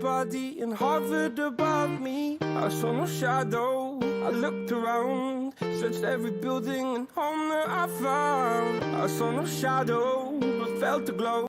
body and hovered above me. I saw no shadow. I looked around, searched every building and home that I found. I saw no shadow, but felt the glow.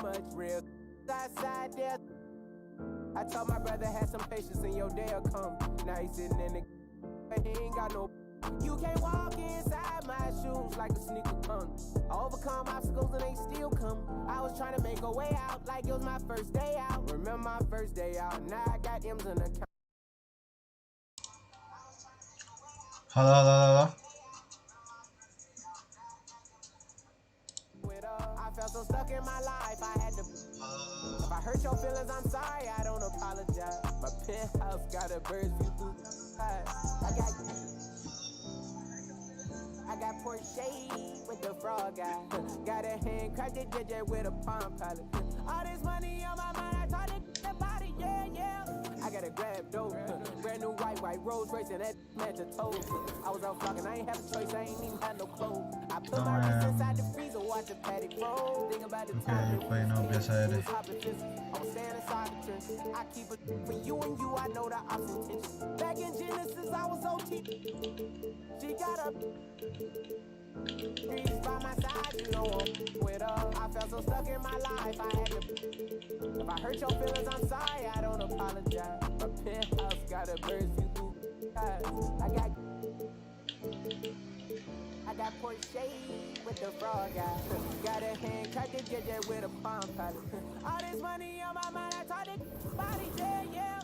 much real outside there. I told my brother had some patience and your day'll come. Now he's sitting in the he ain't got no. You can't walk inside my shoes like a sneaker come. I overcome obstacles and they still come. I was trying to make a way out like it was my first day out. Remember my first day out. Now I got M's in the account. Halo. I felt so stuck in my life. I had to. If I hurt your feelings, I'm sorry. I don't apologize. My penthouse got a bird's view through the sky. I got Porsche with the frog guy. Got a hand cracked it JJ with a palm pilot. All this money on my mind, I tried to get the body, yeah. I got a grab dope. Brand new white Rolls Royce and that match a toes. I was out flocking, I ain't have a choice, I ain't even had no clothes. I put my wrist inside the freezer, watch a paddock roll. Think about the time. Okay, biasa ya deh. I was staying inside the trench. I keep it between you and you, I know the opposite intention. Back in Genesis, I was OT. She got up. Streets by my side, you know I'm with her. I felt so stuck in my life, I had to. If I hurt your feelings, I'm sorry, I don't apologize. My penthouse got a bird's view through the I got Porsche with the frog guy. Got a hand cracked it JJ with a palm pilot. All this money on my mind, I tried to body, yeah.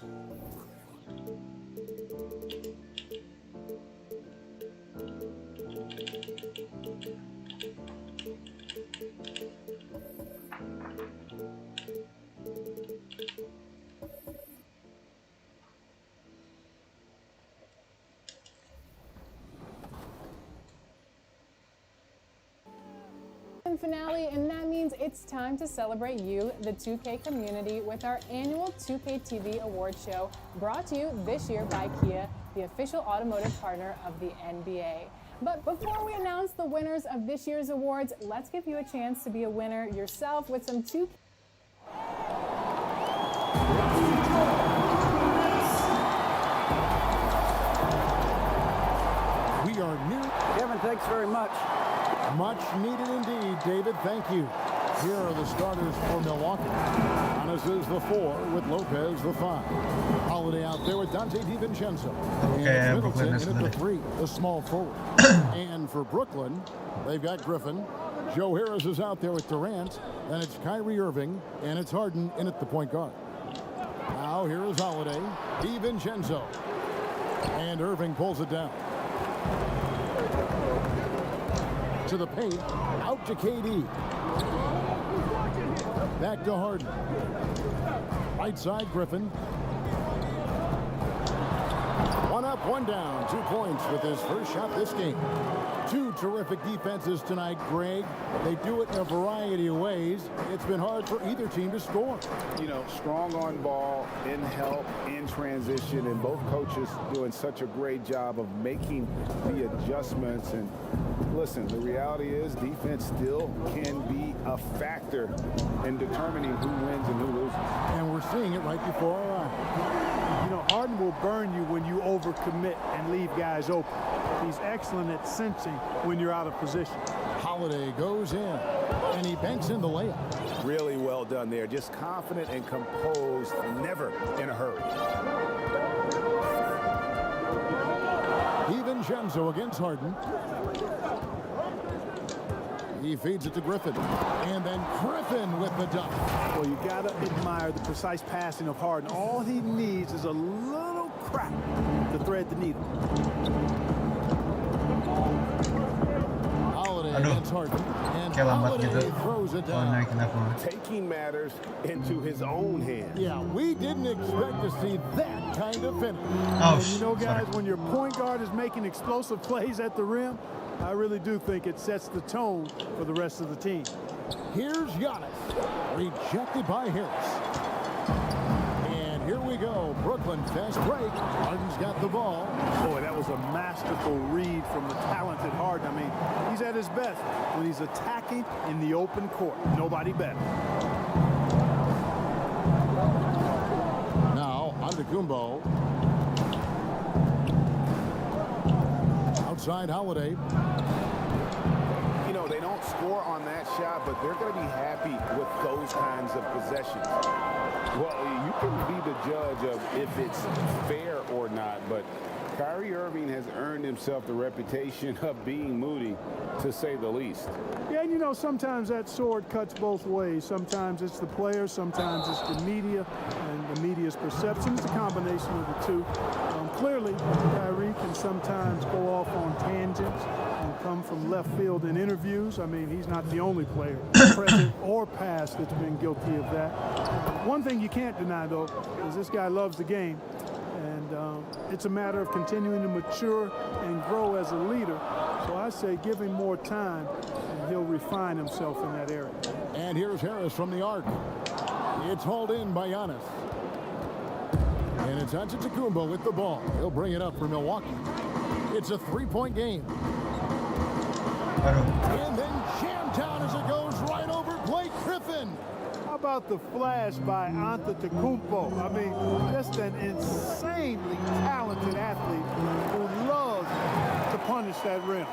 Finale, and that means it's time to celebrate you, the 2K community, with our annual 2K TV award show, brought to you this year by Kia, the official automotive partner of the NBA. But before we announce the winners of this year's awards, let's give you a chance to be a winner yourself with some 2K. We are new. Kevin, thanks very much. Much needed indeed, David. Thank you. Here are the starters for Milwaukee. Giannis is the 4 with Lopez the 5. Holiday out there with Dante DiVincenzo. And Middleton in at the 3, the small forward. And for Brooklyn, they've got Griffin. Joe Harris is out there with Durant. And it's Kyrie Irving. And it's Harden in at the point guard. Now here is Holiday. DiVincenzo. And Irving pulls it down. To the paint, out to KD. Back to Harden. Right side, Griffin. One up, one down. 2 points with his first shot this game. 2 terrific defenses tonight, Greg. They do it in a variety of ways. It's been hard for either team to score. You know, strong on ball, in help, in transition, and both coaches doing such a great job of making the adjustments. And listen, the reality is defense still can be a factor in determining who wins and who loses. And we're seeing it right before our eyes. You know, Harden will burn you when you overcommit and leave guys open. He's excellent at sensing when you're out of position. Holiday goes in, and he banks in the layup. Really well done there. Just confident and composed, never in a hurry. DiVincenzo against Harden. He feeds it to Griffin. And then Griffin with the dunk. Well, you got to admire the precise passing of Harden. All he needs is a little crack to thread the needle. Holiday against Harden. And Holiday throws it down. Taking matters into his own hands. Yeah, we didn't expect to see that kind of finish. And you know, guys, when your point guard is making explosive plays at the rim, I really do think it sets the tone for the rest of the team. Here's Giannis, rejected by Harris. And here we go. Brooklyn fast break. Harden's got the ball. Boy, that was a masterful read from the talented Harden. I mean, he's at his best when he's attacking in the open court. Nobody better. Now, Antetokounmpo. Outside Holiday. You know, know, they don't score on that shot, but they're going to be happy with those kinds of possessions. Well, you can be the judge of if it's fair or not, but Kyrie Irving has earned himself the reputation of being moody, to say the least. Yeah, and you know, sometimes that sword cuts both ways. Sometimes it's the player, sometimes it's the media, and the media's perception. It's a combination of the two. Clearly, Kyrie can sometimes go off on tangents and come from left field in interviews. I mean, he's not the only player, present or past, that's been guilty of that. One thing you can't deny, though, is this guy loves the game. And it's a matter of continuing to mature and grow as a leader. So I say give him more time, and he'll refine himself in that area. And here's Harris from the arc. It's hauled in by Giannis. And it's Antetokounmpo with the ball. He'll bring it up for Milwaukee. It's a three-point game. And then jammed down as it goes right over Blake Griffin. How about the flash by Antetokounmpo? I mean, just an insanely talented athlete who loves to punish that rim.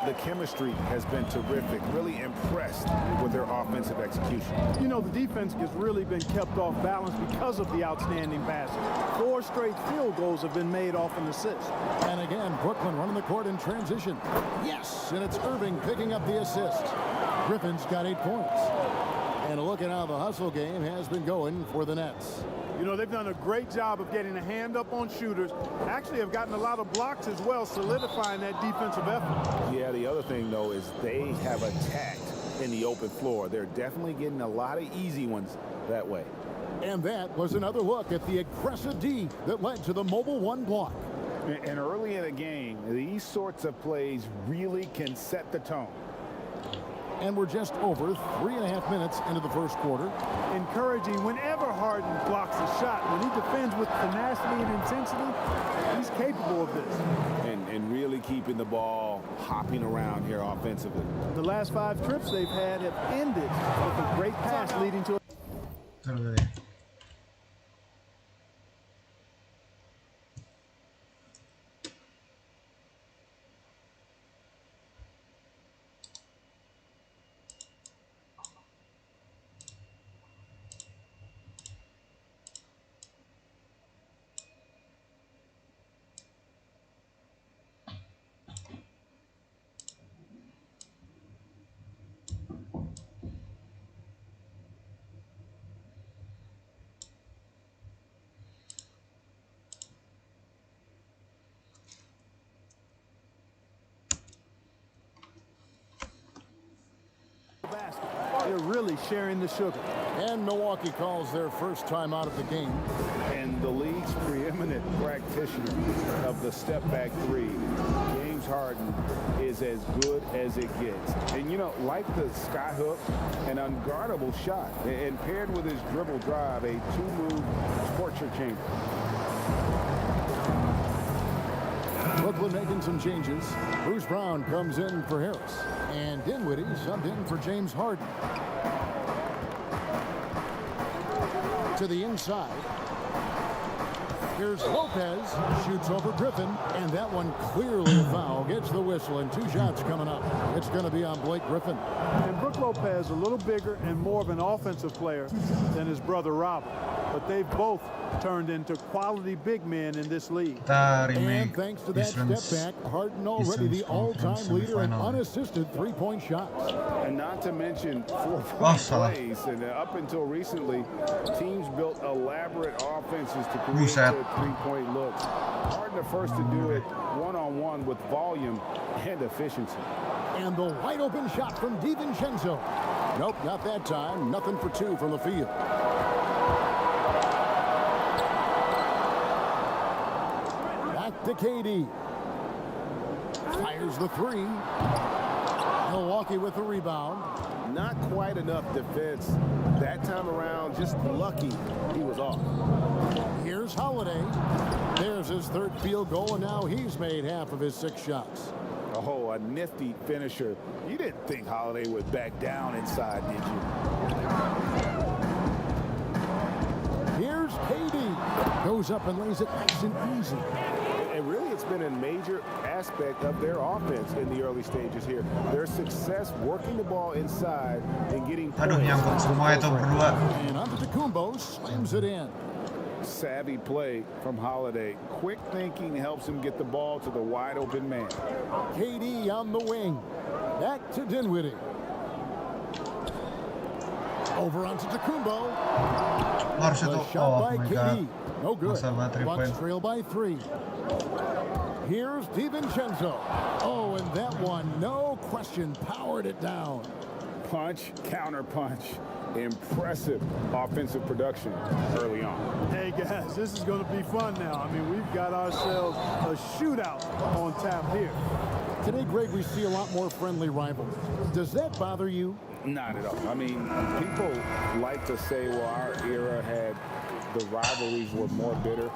The chemistry has been terrific. Really impressed with their offensive execution. You know, the defense has really been kept off balance because of the outstanding passing. 4 straight field goals have been made off an assist. And again, Brooklyn running the court in transition. Yes, and it's Irving picking up the assist. Griffin's got 8 points. And a look at how the hustle game has been going for the Nets. You know, they've done a great job of getting a hand up on shooters. Actually have gotten a lot of blocks as well, solidifying that defensive effort. Yeah, the other thing, though, is they have attacked in the open floor. They're definitely getting a lot of easy ones that way. And that was another look at the aggressive D that led to the Mobile One block. And early in the game, these sorts of plays really can set the tone. And we're just over 3.5 minutes into the first quarter. Encouraging whenever Harden blocks a shot. When he defends with tenacity and intensity, he's capable of this. And really keeping the ball hopping around here offensively. The last 5 trips they've had have ended with a great pass leading to a... They're really sharing the sugar. And Milwaukee calls their first time out of the game. And the league's preeminent practitioner of the step-back 3, James Harden, is as good as it gets. And, you know, like the skyhook, an unguardable shot, and paired with his dribble drive, a 2-move torture chamber. Brooklyn making some changes. Bruce Brown comes in for Harris. And Dinwiddie subbed in for James Harden. To the inside. Here's Lopez. Shoots over Griffin. And that one clearly a foul. Gets the whistle and 2 shots coming up. It's going to be on Blake Griffin. And Brook Lopez a little bigger and more of an offensive player than his brother Robert. But they've both turned into quality big men in this league. And thanks to that step back, Harden already the all-time leader in unassisted 3-point shots. And not to mention 4-point plays. And up until recently, teams built elaborate offenses to create their 3-point looks. Harden the first to do it one-on-one with volume and efficiency. And the wide-open shot from DiVincenzo. Nope, not that time. Nothing for 2 from the field. To KD. Fires the 3. Milwaukee with the rebound. Not quite enough defense that time around. Just lucky he was off. Here's Holiday. There's his 3rd field goal, and now he's made half of his 6 shots. Oh, a nifty finisher. You didn't think Holiday would back down inside, did you? Here's KD. Goes up and lays it nice and easy. And really, it's been a major aspect of their offense in the early stages here. Their success working the ball inside and getting points. Aduh, nyangkut semua itu berdua. And Antetokounmpo slams it in. Savvy play from Holiday. Quick thinking helps him get the ball to the wide open man. KD on the wing. Back to Dinwiddie. Over on Antetokounmpo. Harus itu. The shot Oh by my KD. god. No good. Masalah 3 Bucks point. trail by 3. Here's DiVincenzo. Oh, and that one, no question, powered it down. Punch, counter punch. Impressive offensive production early on. Hey guys, this is going to be fun now. I mean, we've got ourselves a shootout on tap here. Today, Greg, we see a lot more friendly rivals. Does that bother you? Not at all. I mean, people like to say, well, our era had the rivalries were more bitter.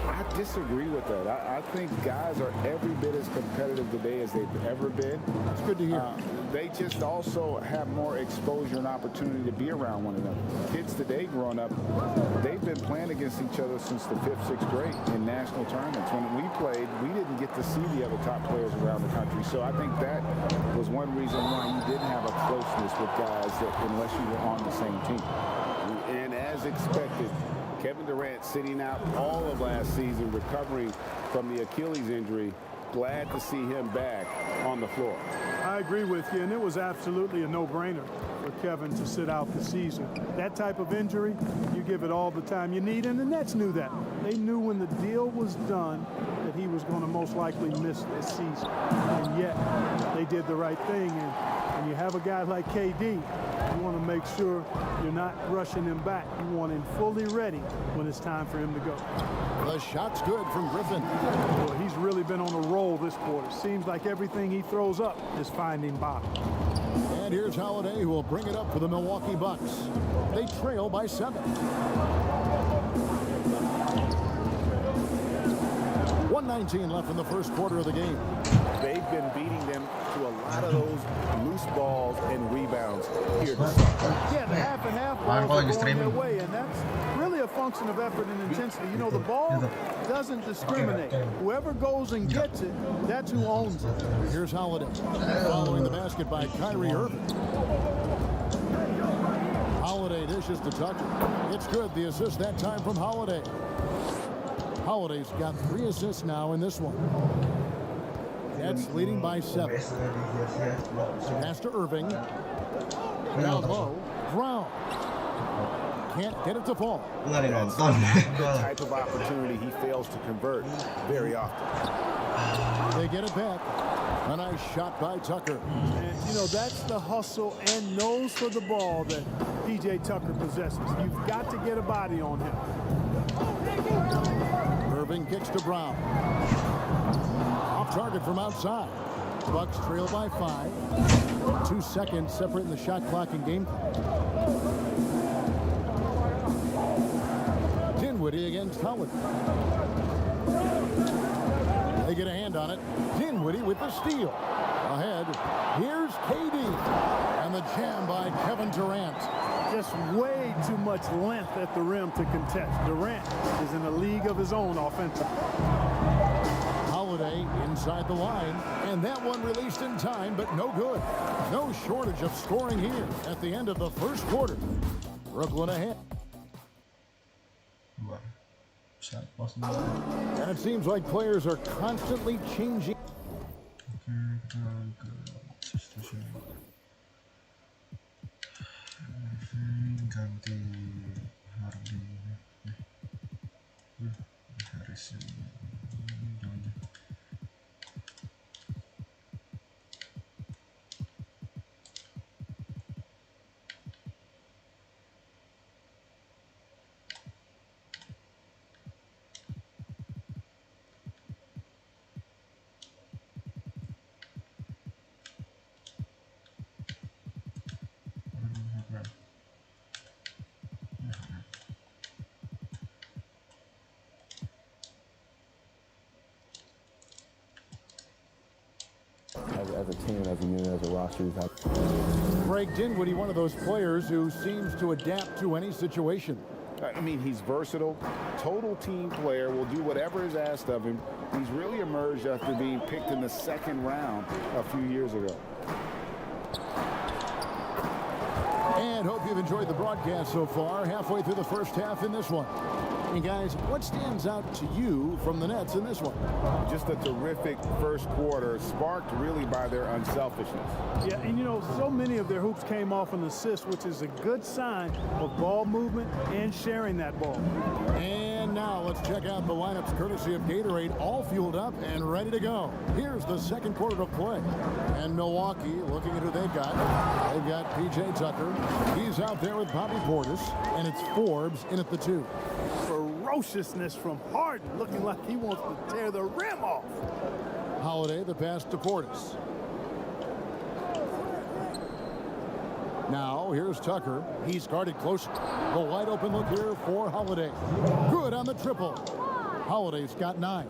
I disagree with that. I think guys are every bit as competitive today as they've ever been. It's good to hear. They just also have more exposure and opportunity to be around one another. Kids today growing up, they've been playing against each other since the 5th, 6th grade in national tournaments. When we played, we didn't get to see the other top players around the country. So I think that was one reason why you didn't have a closeness with guys that unless you were on the same team. And as expected, Kevin Durant sitting out all of last season, recovering from the Achilles injury. Glad to see him back on the floor. I agree with you, and it was absolutely a no-brainer for Kevin to sit out the season. That type of injury, you give it all the time you need, and the Nets knew that. They knew when the deal was done that he was going to most likely miss this season, and yet they did the right thing. And when you have a guy like KD, you want to make sure you're not rushing him back. You want him fully ready when it's time for him to go. The shot's good from Griffin. Well, he's really been on a roll this quarter. Seems like everything he throws up is finding bottom. And here's Holiday, who will bring it up for the Milwaukee Bucks. They trail by 7. 1:19 left in the first quarter of the game. They've been beating them to a lot of those loose balls and rebounds here to start. Yeah, the half and half Bang, balls are bang, going their streaming. way, and that's really a function of effort and intensity. You know, the ball doesn't discriminate. Whoever goes and gets it, that's who owns it. Here's Holiday. Following the basket by Kyrie Irving. Holiday dishes to Tucker. It's good. The assist that time from Holiday. Holiday's got 3 assists now in this one. Nets leading by 7. Pass to Irving. Down low. Brown. Can't get it to fall. Lari nonton. The type of opportunity he fails to convert very often. They get it back. A nice shot by Tucker. And, you know, that's the hustle and nose for the ball that P.J. Tucker possesses. You've got to get a body on him. Irving kicks to Brown. Off target from outside. Bucks trail by 5. 2 seconds separating the shot clock and game clock. Dinwiddie against Howard. They get a hand on it. Dinwiddie with the steal. Ahead. Here's KD. And the jam by Kevin Durant. Just way too much length at the rim to contest. Durant is in a league of his own offensively. Holiday inside the line. And that one released in time, but no good. No shortage of scoring here at the end of the first quarter. Brooklyn ahead. And it seems like players are constantly changing. Ganti Harrison. As a team, as a unit, as a roster, we've had. Greg Dinwiddie, one of those players who seems to adapt to any situation. I mean, he's versatile, total team player, will do whatever is asked of him. He's really emerged after being picked in the second round a few years ago. And hope you've enjoyed the broadcast so far. Halfway through the first half in this one. And guys, what stands out to you from the Nets in this one? Just a terrific first quarter, sparked really by their unselfishness. Yeah, and you know, so many of their hoops came off an assist, which is a good sign of ball movement and sharing that ball. And now let's check out the lineups courtesy of Gatorade, all fueled up and ready to go. Here's the second quarter of play. And Milwaukee, looking at who they've got. They've got P.J. Tucker. He's out there with Bobby Portis, and it's Forbes in at the 2. Ferociousness from Harden, looking like he wants to tear the rim off. Holiday, the pass to Portis. Now, here's Tucker. He's guarded close. The wide open look here for Holiday. Good on the triple. Holiday's got 9.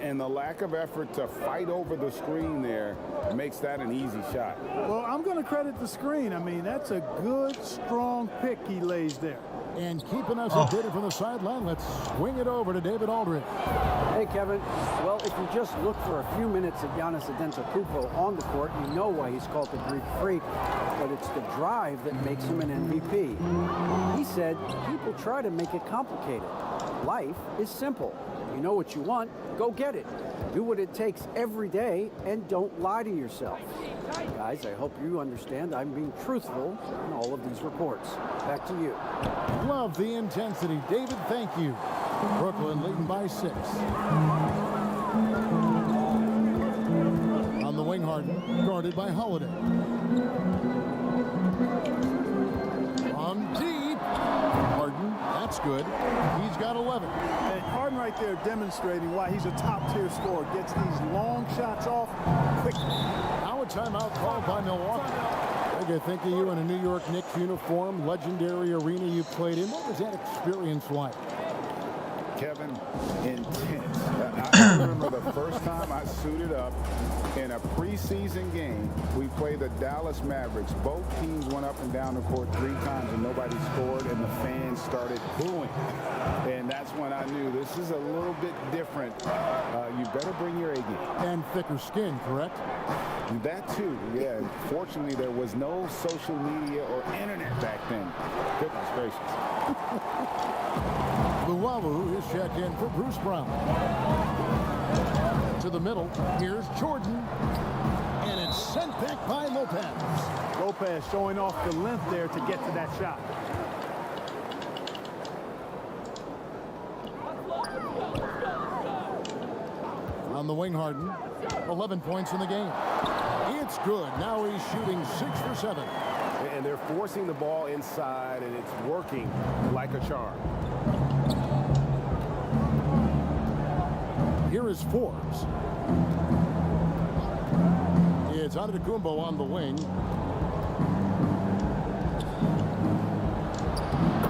And the lack of effort to fight over the screen there makes that an easy shot. Well, I'm going to credit the screen. I mean, that's a good, strong pick he lays there. And keeping us updated from the sideline, let's swing it over to David Aldridge. Hey, Kevin. Well, if you just look for a few minutes at Giannis Antetokounmpo on the court, you know why he's called the Greek Freak. But it's the drive that makes him an MVP. He said, people try to make it complicated. Life is simple. You know what you want, go get it. Do what it takes every day and don't lie to yourself. Guys, I hope you understand I'm being truthful in all of these reports. Back to you. Love the intensity. David, thank you. Brooklyn leading by 6. On the wing, Harden, guarded by Holiday. From deep. Harden, that's good. He's got 11. And Harden right there demonstrating why he's a top-tier scorer. Gets these long shots off quickly. Now a timeout called by Milwaukee. I think of you in a New York Knicks uniform, legendary arena you played in. What was that experience like? Kevin, intense. I remember the first time I suited up in a preseason game. We played the Dallas Mavericks. Both teams went up and down the court 3 times and nobody scored, and the fans started booing. And that's when I knew this is a little bit different. You better bring your A game. And thicker skin, correct? That too, yeah. Fortunately, there was no social media or internet back then. Goodness gracious. Luwawu is checked in for Bruce Brown. To the middle, here's Jordan. And it's sent back by Lopez. Lopez showing off the length there to get to that shot. On the wing, Harden. 11 points in the game. It's good. Now he's shooting 6 for 7. And they're forcing the ball inside, and it's working like a charm. Here is Forbes. It's Antetokounmpo on the wing.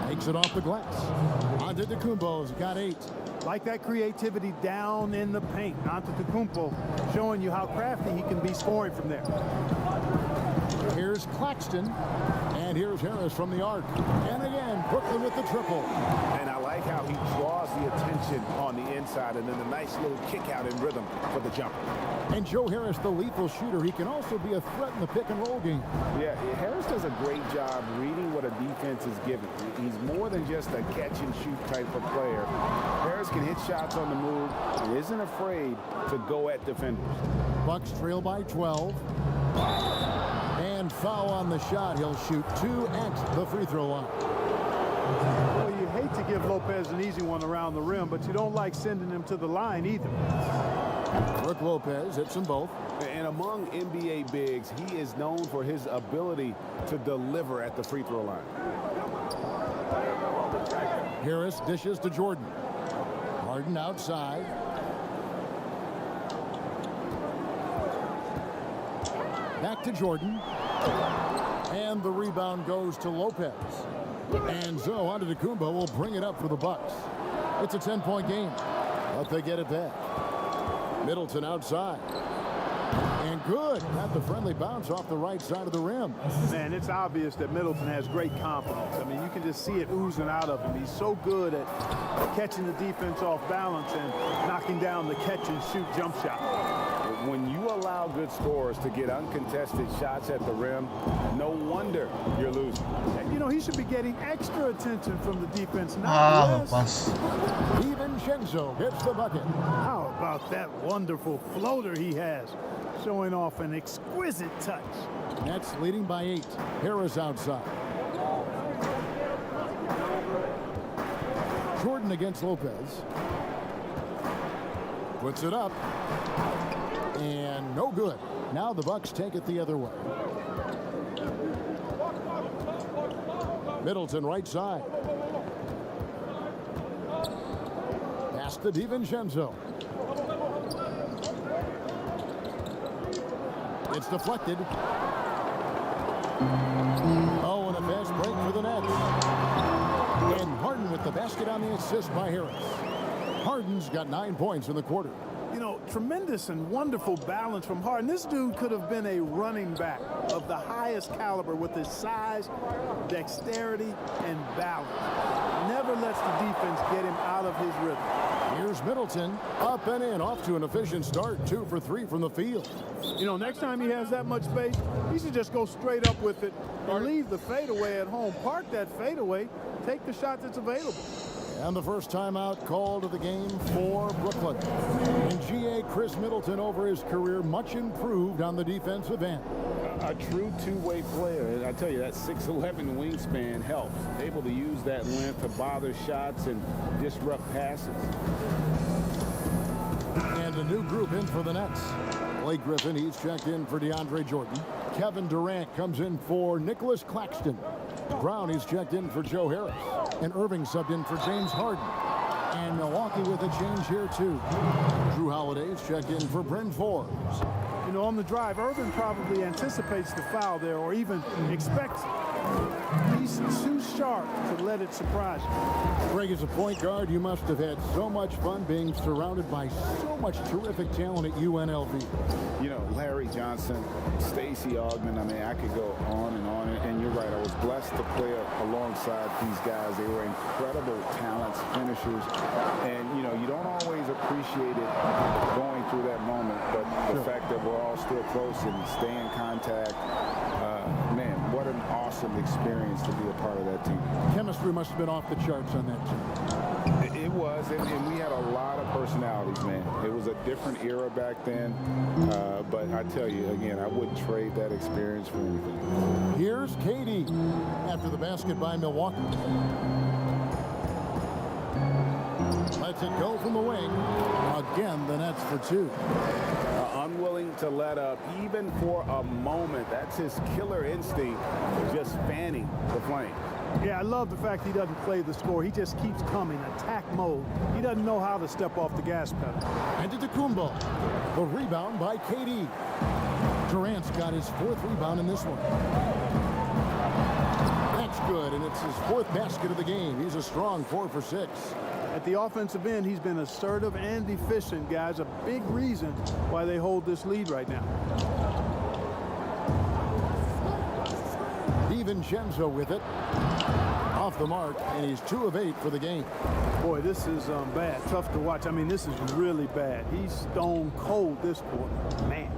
Takes it off the glass. Antetokounmpo's got 8. Like that creativity down in the paint. Antetokounmpo showing you how crafty he can be scoring from there. Here's Claxton. And here's Harris from the arc. And again, Brooklyn with the triple. And I like how he draws the attention on the inside, and then a nice little kick out in rhythm for the jumper. And Joe Harris, the lethal shooter, he can also be a threat in the pick and roll game. Yeah, Harris does a great job reading what a defense is giving. He's more than just a catch and shoot type of player. Harris can hit shots on the move and isn't afraid to go at defenders. Bucks trail by 12. And foul on the shot. He'll shoot 2 at the free throw line. Well, you hate to give Lopez an easy one around the rim, but you don't like sending him to the line either. Brooke Lopez hits them both. And among NBA bigs, he is known for his ability to deliver at the free throw line. Harris dishes to Jordan. Harden outside. Back to Jordan. And the rebound goes to Lopez. And so Antetokounmpo will bring it up for the Bucks. It's a 10-point game, but they get it back. Middleton outside. And good. Got the friendly bounce off the right side of the rim. Man, it's obvious that Middleton has great confidence. I mean, you can just see it oozing out of him. He's so good at catching the defense off balance and knocking down the catch-and-shoot jump shot. When you allow good scorers to get uncontested shots at the rim, no wonder you're losing. And, you know, he should be getting extra attention from the defense, not Ah, less. lepas. DiVincenzo gets the bucket. How about that wonderful floater he has, showing off an exquisite touch. Nets leading by 8. Harris outside. Jordan against Lopez. Puts it up. And no good. Now the Bucks take it the other way. Middleton right side. Pass to DiVincenzo. It's deflected. Oh, and a fast break for the Nets. And Harden with the basket on the assist by Harris. Harden's got 9 points in the quarter. You know, tremendous and wonderful balance from Harden. This dude could have been a running back of the highest caliber with his size, dexterity, and balance. Never lets the defense get him out of his rhythm. Here's Middleton, up and in, off to an efficient start, 2 for 3 from the field. You know, next time he has that much space, he should just go straight up with it and leave the fadeaway at home. Park that fadeaway, take the shot that's available. And the first timeout called of the game for Brooklyn. And GA Chris Middleton over his career, much improved on the defensive end. A true two-way player. And I tell you, that 6'11" wingspan helps. Able to use that length to bother shots and disrupt passes. And a new group in for the Nets. Blake Griffin, he's checked in for DeAndre Jordan. Kevin Durant comes in for Nicholas Claxton. Brown, he's checked in for Joe Harris. And Irving subbed in for James Harden. And Milwaukee with a change here, too. Drew Holiday's checked in for Bryn Forbes. You know, on the drive, Irvin probably anticipates the foul there or even expects it. He's too sharp to let it surprise you. Greg, as a point guard, you must have had so much fun being surrounded by so much terrific talent at UNLV. You know, Larry Johnson, Stacey Augmon, I mean, I could go on. And you're right, I was blessed to play alongside these guys. They were incredible talents, finishers. And, you know, you don't always appreciate it going through that moment. But the fact that we're all still close and stay in contact, man, what an awesome experience to be a part of that team. Chemistry must have been off the charts on that team. It was, and we had a lot of personalities, man. It was a different era back then, but I tell you, again, I wouldn't trade that experience for anything. Here's Katie after the basket by Milwaukee. Lets it go from the wing. Again, the Nets for 2. Unwilling to let up even for a moment. That's his killer instinct, just fanning the flame. Yeah, I love the fact he doesn't play the score. He just keeps coming, attack mode. He doesn't know how to step off the gas pedal. And to Tacumbo. The rebound by KD. Durant's got his 4th rebound in this one. That's good, and it's his 4th basket of the game. He's a strong 4 for 6. At the offensive end, he's been assertive and efficient, guys. A big reason why they hold this lead right now. DiVincenzo with it. Off the mark, and he's 2 of 8 for the game. Boy, this is bad. Tough to watch. I mean, this is really bad. He's stone cold this quarter. Man.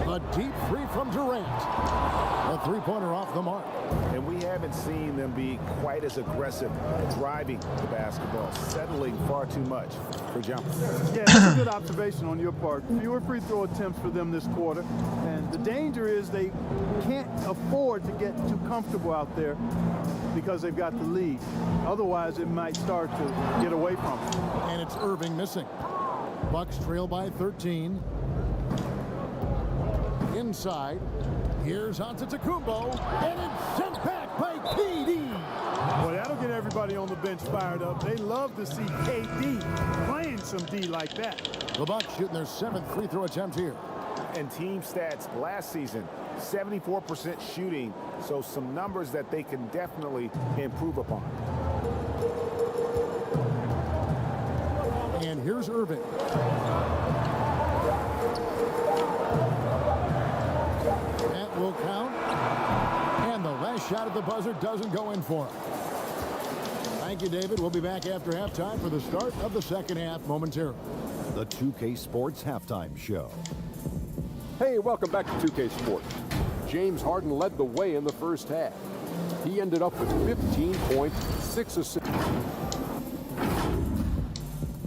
A deep 3 from Durant. A 3-pointer off the mark. And we haven't seen them be quite as aggressive driving the basketball, settling far too much for jumpers. Yeah, that's a good observation on your part. Fewer free throw attempts for them this quarter. And the danger is they can't afford to get too comfortable out there because they've got the lead. Otherwise, it might start to get away from them. And it's Irving missing. Bucks trail by 13. Inside. Here's Antetokounmpo, and it's sent back by KD. Boy, that'll get everybody on the bench fired up. They love to see KD playing some D like that. The Bucks shooting their 7th free throw attempt here. And team stats last season, 74% shooting, so some numbers that they can definitely improve upon. And here's Irving. shot at the buzzer doesn't go in for him. Thank you, David. We'll be back after halftime for the start of the second half momentarily. The 2K Sports Halftime Show. Hey, welcome back to 2K Sports. James Harden led the way in the first half. He ended up with 15 points, 6 assists.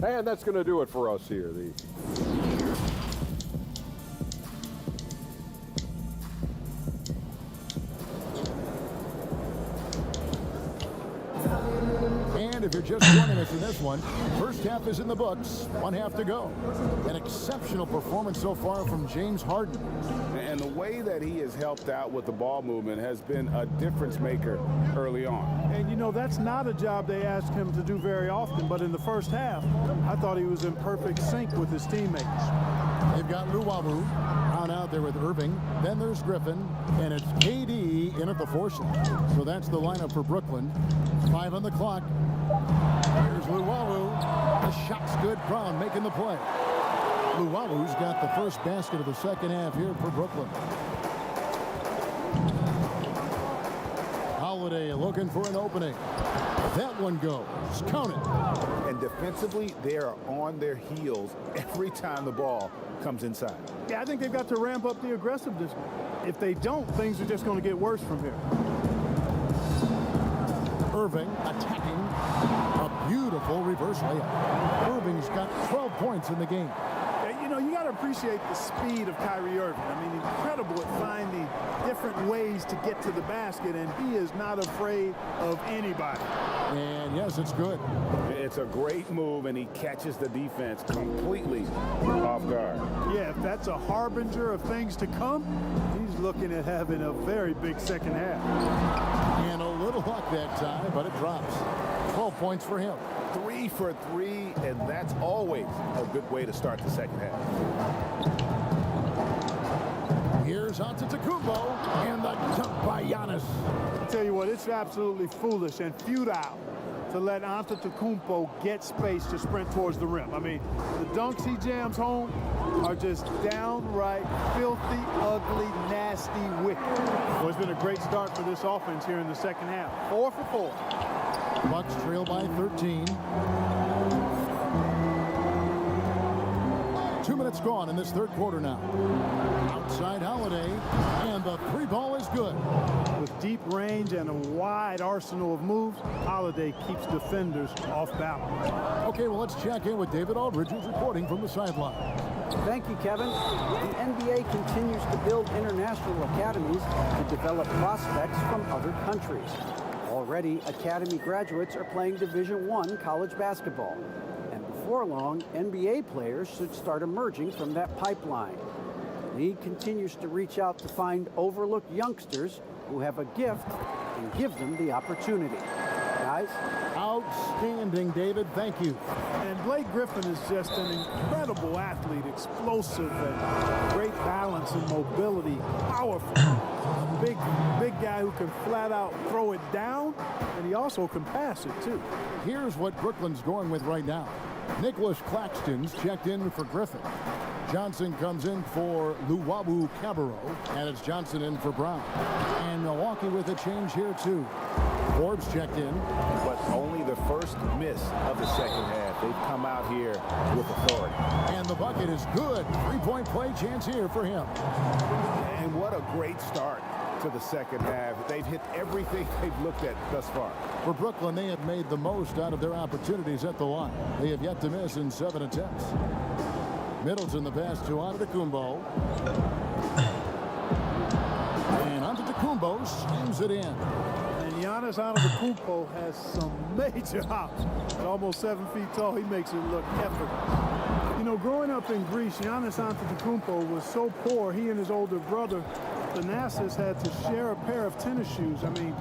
And that's going to do it for us here. And if you're just joining us in this one, first half is in the books. One half to go. An exceptional performance so far from James Harden. And the way that he has helped out with the ball movement has been a difference maker early on. And, you know, that's not a job they ask him to do very often. But in the first half, I thought he was in perfect sync with his teammates. They've got Luwawu on out there with Irving. Then there's Griffin. And it's KD in at the 4 slot. So that's the lineup for Brooklyn. 5 on the clock. Here's Luwawu. The shot's good. Brown making the play. Luwawu's got the first basket of the second half here for Brooklyn. Holiday looking for an opening. That one goes. Count it. And defensively, they are on their heels every time the ball comes inside. Yeah, I think they've got to ramp up the aggressiveness. If they don't, things are just going to get worse from here. Irving attacking. A beautiful reverse layup. Irving's got 12 points in the game. You know, you got to appreciate the speed of Kyrie Irving. I mean, incredible at finding different ways to get to the basket, and he is not afraid of anybody. And yes, it's good. It's a great move, and he catches the defense completely off guard. Yeah, if that's a harbinger of things to come, he's looking at having a very big second half. And a little luck that time, but it drops. 12 points for him. 3 for 3, and that's always a good way to start the second half. Here's Antetokounmpo, and the dunk by Giannis. I tell you what, it's absolutely foolish and futile to let Antetokounmpo get space to sprint towards the rim. I mean, the dunks he jams home are just downright filthy, ugly, nasty, wicked. Well, it's been a great start for this offense here in the second half. 4 for 4. Bucks trail by 13. 2 minutes gone in this third quarter now. Outside Holiday, and the 3 ball is good. With deep range and a wide arsenal of moves, Holiday keeps defenders off balance. Okay, well, let's check in with David Aldridge, who's reporting from the sideline. Thank you, Kevin. The NBA continues to build international academies to develop prospects from other countries. Already, academy graduates are playing Division I college basketball. And before long, NBA players should start emerging from that pipeline. The league continues to reach out to find overlooked youngsters who have a gift and give them the opportunity. Guys? Outstanding, David. Thank you. And Blake Griffin is just an incredible athlete, explosive and great balance and mobility, powerful. Big guy who can flat out throw it down, and he also can pass it too. Here's what Brooklyn's going with right now. Nicholas Claxton's checked in for Griffin. Johnson comes in for Luwawu Cabarro, and it's Johnson in for Brown. And Milwaukee with a change here too. Forbes checked in. But only the first miss of the second half. They've come out here with authority. And the bucket is good. 3-point play chance here for him. And what a great start to the second half. They've hit everything they've looked at thus far. For Brooklyn, they have made the most out of their opportunities at the line. They have yet to miss in 7 attempts. Middleton the pass to Antetokounmpo. And Antetokounmpo slams it in. And Giannis Antetokounmpo has some major hops. At almost 7 feet tall, he makes it look effortless. You know, growing up in Greece, Giannis Antetokounmpo was so poor, he and his older brother, Thanasis, had to share a pair of tennis shoes. I mean,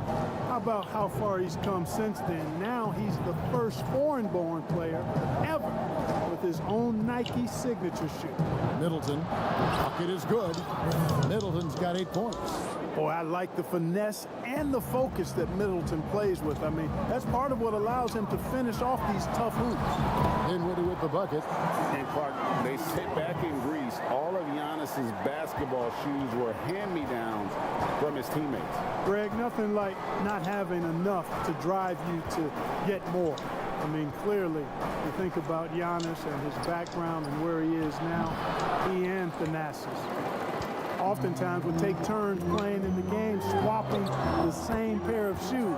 how about how far he's come since then? Now he's the first foreign-born player ever with his own Nike signature shoe. Middleton, bucket is good. Middleton's got 8 points. Boy, I like the finesse and the focus that Middleton plays with. I mean, that's part of what allows him to finish off these tough hoops. Dinwiddie with the bucket. And Clark, they sit back in Greece. All of Giannis's basketball shoes were hand-me-downs from his teammates. Greg, nothing like not having enough to drive you to get more. I mean, clearly, you think about Giannis and his background and where he is now, he and Thanasis oftentimes would take turns playing in the game, swapping the same pair of shoes.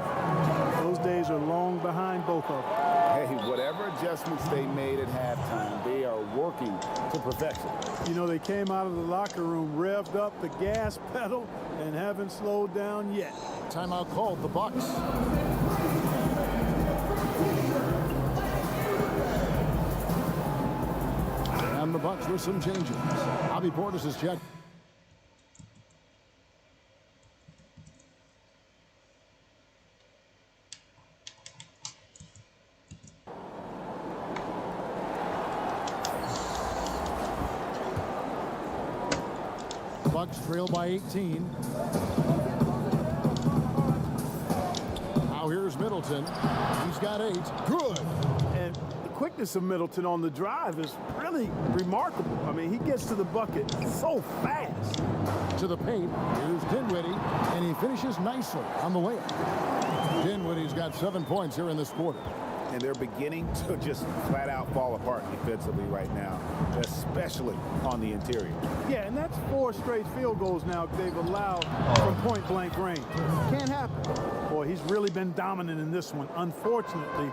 Those days are long behind both of them. Hey, whatever adjustments they made at halftime, they are working to perfection. You know, they came out of the locker room, revved up the gas pedal, and haven't slowed down yet. Timeout called, the Bucks. And the Bucks with some changes. Bobby Portis is checked. Bucks trail by 18. Now here's Middleton. He's got 8. Good. And the quickness of Middleton on the drive is really remarkable. I mean, he gets to the bucket so fast. To the paint. Here's Dinwiddie, and he finishes nicely on the layup. Dinwiddie's got 7 points here in this quarter. And they're beginning to just flat out fall apart defensively right now, especially on the interior. Yeah, and that's 4 straight field goals now they've allowed from point-blank range. Can't happen. Boy, he's really been dominant in this one. Unfortunately,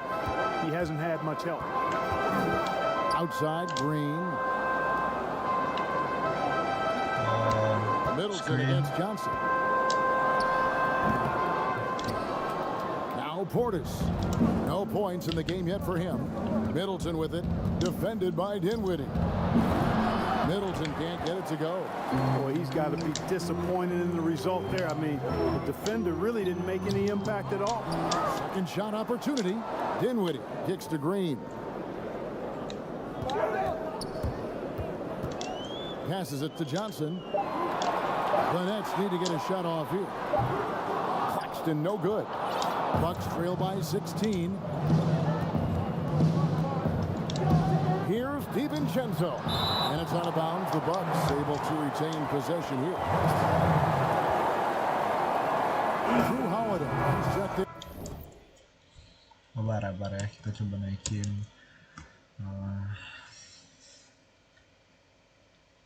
he hasn't had much help. Outside, Green. Middleton against Johnson. Now Portis. No points in the game yet for him. Middleton with it. Defended by Dinwiddie. Middleton can't get it to go. Boy, he's got to be disappointed in the result there. I mean, the defender really didn't make any impact at all. Second shot opportunity. Dinwiddie kicks to Green. Passes it to Johnson. The Nets need to get a shot off here. Claxton, no good. Bucks trail by 16. Here's DiVincenzo. And it's out of bounds. The Bucks able to retain possession here. Drew Holiday is checked in. Bara ya, kita coba naikin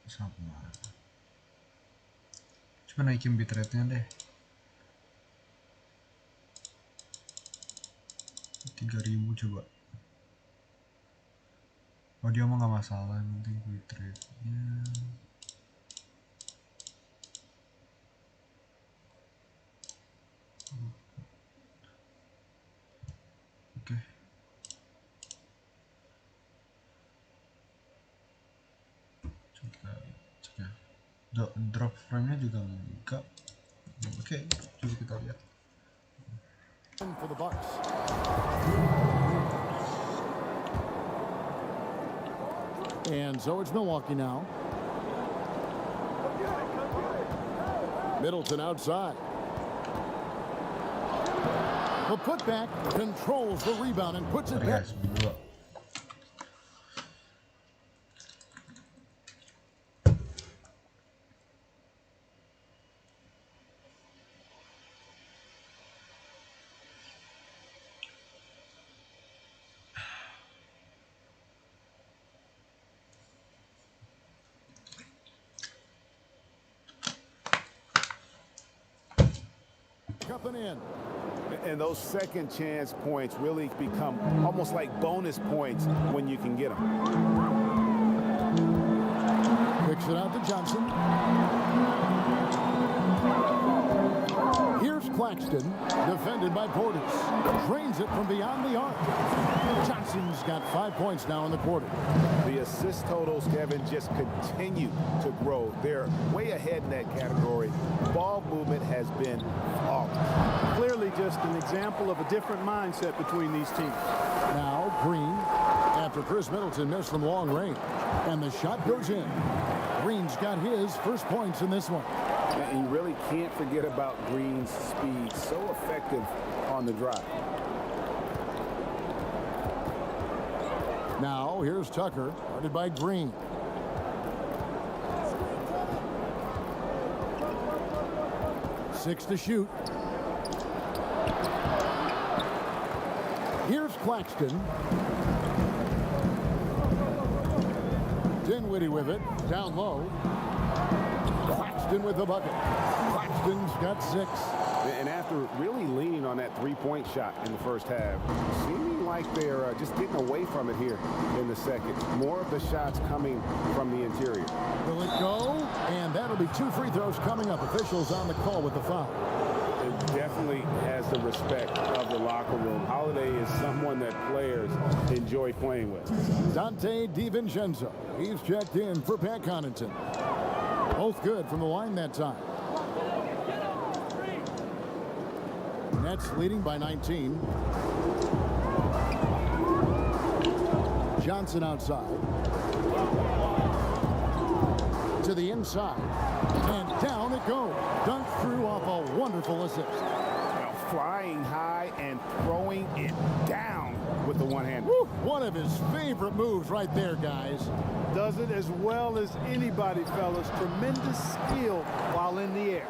sama. Coba naikin bitrate-nya deh. 3000 coba. Audio mah nggak masalah, yang penting bitrate-nya. Oke. Coba cek ya. Drop frame-nya juga enggak. Oke, coba kita lihat. For the Bucks. And so it's Milwaukee now. Middleton outside. The putback controls the rebound and puts it back. In. And those second chance points really become almost like bonus points when you can get them. Kicks it out to Johnson. Here's Claxton, defended by Portis. Drains it from beyond the arc. Johnson's got 5 points now in the quarter. The assist totals, Kevin, just continue to grow. They're way ahead in that category. Ball movement has been flawless. Clearly just an example of a different mindset between these teams. Now Green, after Chris Middleton missed from long range. And the shot goes in. Green's got his first points in this one. And you really can't forget about Green's speed. So effective on the drive. Now here's Tucker, guarded by Green. Six to shoot. Here's Claxton. Dinwiddie with it, down low. Claxton with the bucket. Claxton's got 6. And after really leaning on that three-point shot in the first half, seeming like they're just getting away from it here in the second. More of the shots coming from the interior. Will it go? And that'll be 2 free throws coming up. Officials on the call with the foul. It definitely has the respect of the locker room. Holiday is someone that players enjoy playing with. Dante DiVincenzo. He's checked in for Pat Connaughton. Both good from the line that time. Nets leading by 19. Johnson outside. To the inside. And down it goes. Dunked through off a wonderful assist. Now flying high and throwing it down with the one hand. One of his favorite moves right there, guys. Does it as well as anybody, fellas. Tremendous skill while in the air.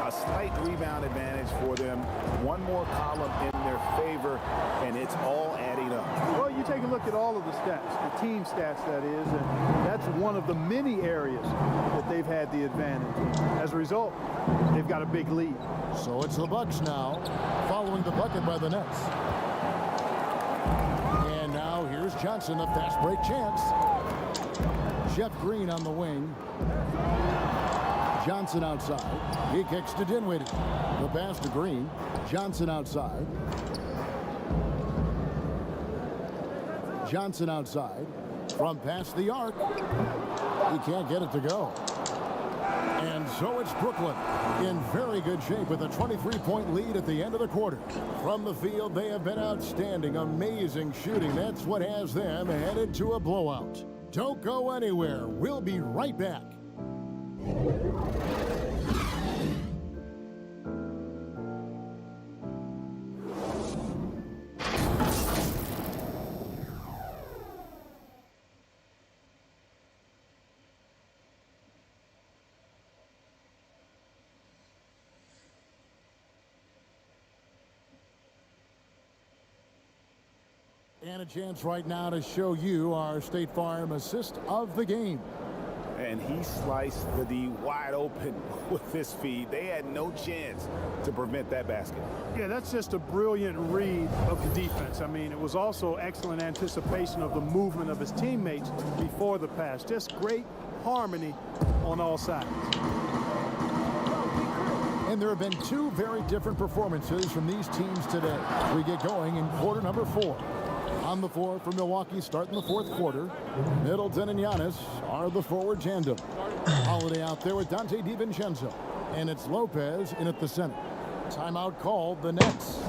A slight rebound advantage for them. One more column in their favor, and it's all adding up. Well, you take a look at all of the stats, the team stats, that is, and that's one of the many areas that they've had the advantage. As a result, they've got a big lead. So it's the Bucks now, following the bucket by the Nets. And now here's Johnson, a fast break chance. Jeff Green on the wing. Johnson outside. He kicks to Dinwiddie. The pass to Green. Johnson outside. Johnson outside. From past the arc. He can't get it to go. And so it's Brooklyn in very good shape with a 23-point lead at the end of the quarter. From the field, they have been outstanding, amazing shooting. That's what has them headed to a blowout. Don't go anywhere. We'll be right back. And a chance right now to show you our State Farm assist of the game. And he sliced the D wide open with this feed. They had no chance to prevent that basket. Yeah, that's just a brilliant read of the defense. I mean, it was also excellent anticipation of the movement of his teammates before the pass. Just great harmony on all sides. And there have been 2 very different performances from these teams today. We get going in quarter number 4. On the floor for Milwaukee starting the 4th quarter. Middleton and Giannis are the forward tandem. Holiday out there with Dante DiVincenzo. And it's Lopez in at the center. Timeout called, the Nets.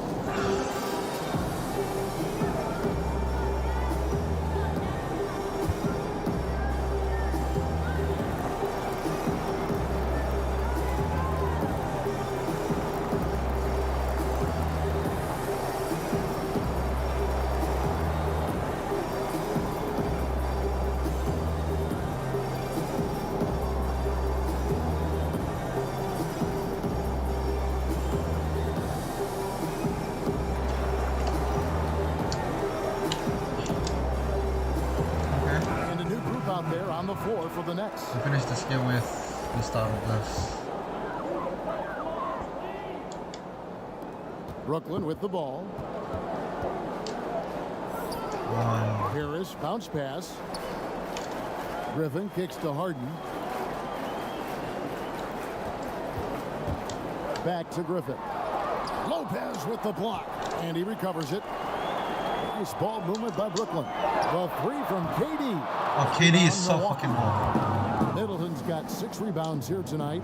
On the floor for the Nets. To finish this game with the Star Wars. Brooklyn with the ball. Harris bounce pass. Griffin kicks to Harden. Back to Griffin. Lopez with the block, and he recovers it. Nice ball movement by Brooklyn. The 3 from KD. Oh, KD is so fucking good. Middleton's got 6 rebounds here tonight.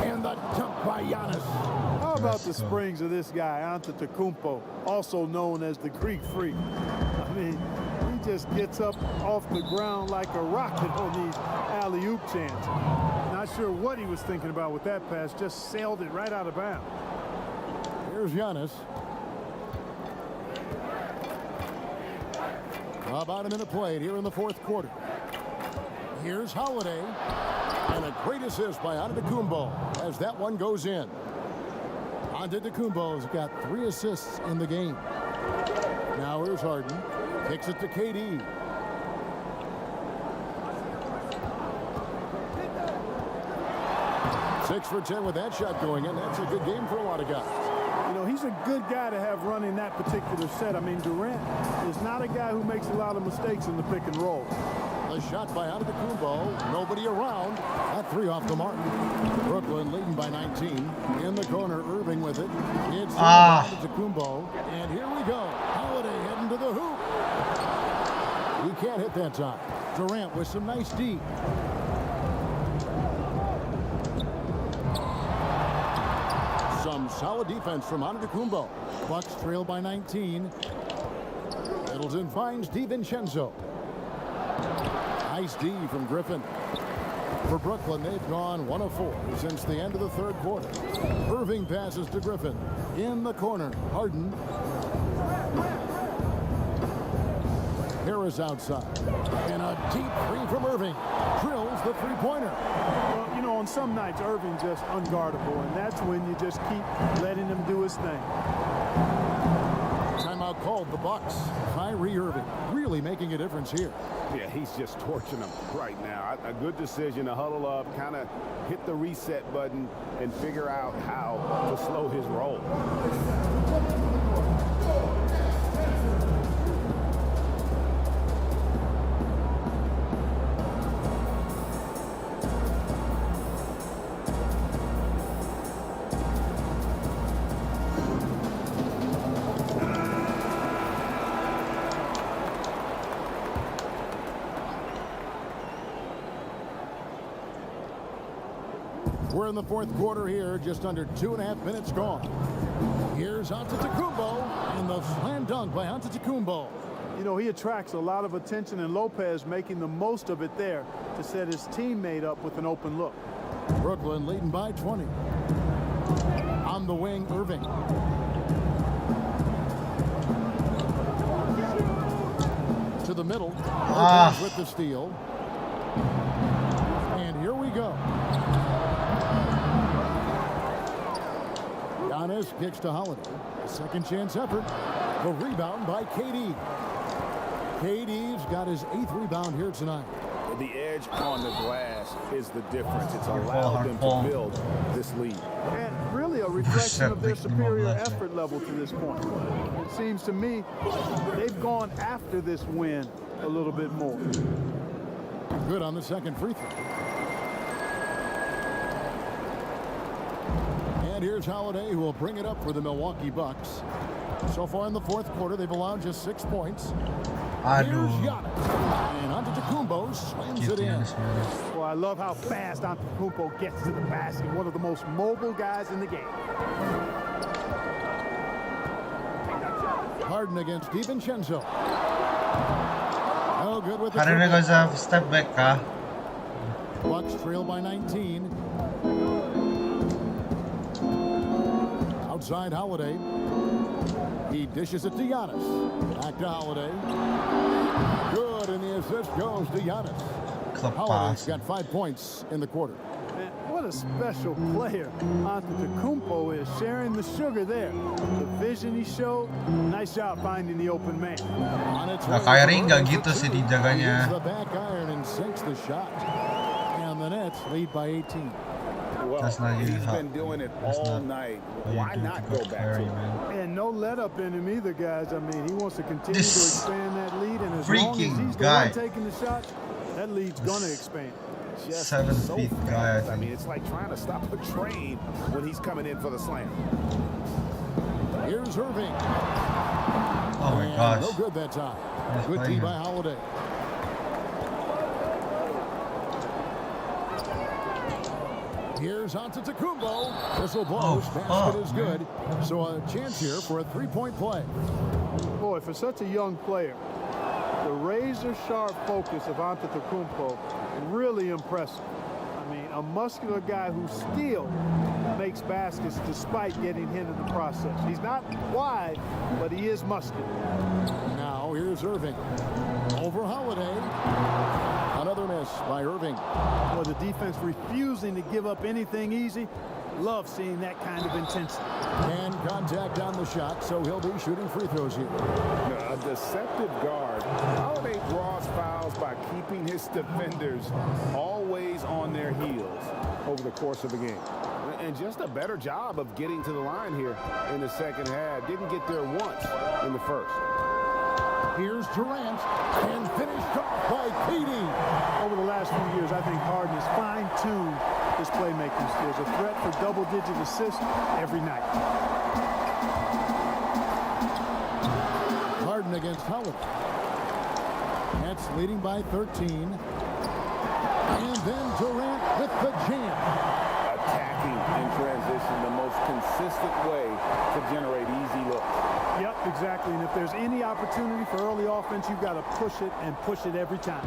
And the dunk by Giannis. How about the springs of this guy, Antetokounmpo, also known as the Greek Freak? I mean, he just gets up off the ground like a rocket on these alley-oop chances. Not sure what he was thinking about with that pass. Just sailed it right out of bounds. Here's Giannis. About a minute played here in the fourth quarter. Here's Holiday. And a great assist by Antetokounmpo as that one goes in. Antetokounmpo's got 3 assists in the game. Now here's Harden. Kicks it to KD. Six for 10 with that shot going in. That's a good game for a lot of guys. You know, he's a good guy to have running that particular set. I mean, Durant is not a guy who makes a lot of mistakes in the pick and roll. A shot by Antetokounmpo. Nobody around. That 3 off the mark. Brooklyn leading by 19. In the corner, Irving with it. It's Antetokounmpo. And here we go. Holiday heading to the hoop. He can't hit that time. Durant with some nice D. Some solid defense from Antetokounmpo. Bucks trail by 19. Middleton finds DiVincenzo. Nice D from Griffin. For Brooklyn, they've gone 1 of 4 since the end of the third quarter. Irving passes to Griffin. In the corner, Harden. Harris outside. And a deep 3 from Irving. Drills the three-pointer. Well, you know, on some nights, Irving's just unguardable, and that's when you just keep letting him do his thing. Timeout called the Bucks. Kyrie Irving really making a difference here. Yeah, he's just torching them right now. A good decision to huddle up, kind of hit the reset button, and figure out how to slow his roll. We're in the fourth quarter here, just under 2.5 minutes gone. Here's Antetokounmpo, and the slam dunk by Antetokounmpo. You know, he attracts a lot of attention, and Lopez making the most of it there to set his teammate up with an open look. Brooklyn leading by 20. On the wing, Irving. To the middle. Lopez with the steal. And here we go. Giannis kicks to Holiday. A second chance effort. The rebound by KD. KD's got his 8th rebound here tonight. The edge on the glass is the difference. It's allowed them to build this lead. And really a reflection of their superior effort level to this point. It seems to me they've gone after this win a little bit more. Good on the second free throw. And here's Holiday, who will bring it up for the Milwaukee Bucks. So far in the fourth quarter, they've allowed just 6 points. Here's Giannis. And Antetokounmpo slams it in. Well, I love how fast Antetokounmpo gets to the basket. One of the most mobile guys in the game. Harden against DiVincenzo. No good with the Karena nggak bisa step back kah? Bucks trail by 19. Outside Holiday. He dishes it to Giannis. Back to Holiday. Good, and the assist goes to Giannis. Holiday's got 5 points in the quarter. Man, what a special player Antetokounmpo is, sharing the sugar there. The vision he showed, nice job finding the open man. Nah, Kyrie nggak gitu sih dijaganya. The back iron and sinks the shot. And the Nets lead by 18. Well, he's been doing it all night. Why not go back to him? And no let up in him either, guys. I mean, he wants to continue to expand that lead, and as long as he's the one taking the shot, that lead's gonna expand. Just 7 so feet fast. guy. I mean, it's like trying to stop a train when he's coming in for the slam. Here's Irving. Oh my gosh. No good that time. Good D by Holiday. Here's Antetokounmpo. Whistle blows. Basket is good. So a chance here for a 3-point play. Boy, for such a young player, The razor-sharp focus of Antetokounmpo, really impressive. I mean, a muscular guy who still makes baskets despite getting hit in the process. He's not wide, but he is muscular. Now here's Irving. Over Holiday. Another miss by Irving. Well, the defense refusing to give up anything easy. Love seeing that kind of intensity. And contact on the shot, so he'll be shooting free throws here. A deceptive guard. Holiday draws fouls by keeping his defenders always on their heels over the course of the game. And just a better job of getting to the line here in the second half. Didn't get there once in the first. Here's Durant, and finished off by KD. Over the last few years, I think Harden has fine-tuned his playmaking skills. A threat for double-digit assists every night. Harden against Howard. Nets leading by 13. And then Durant with the jam. Attacking in transition, the most consistent way to generate easy looks. Yep, exactly. And if there's any opportunity for early offense, you've got to push it and push it every time.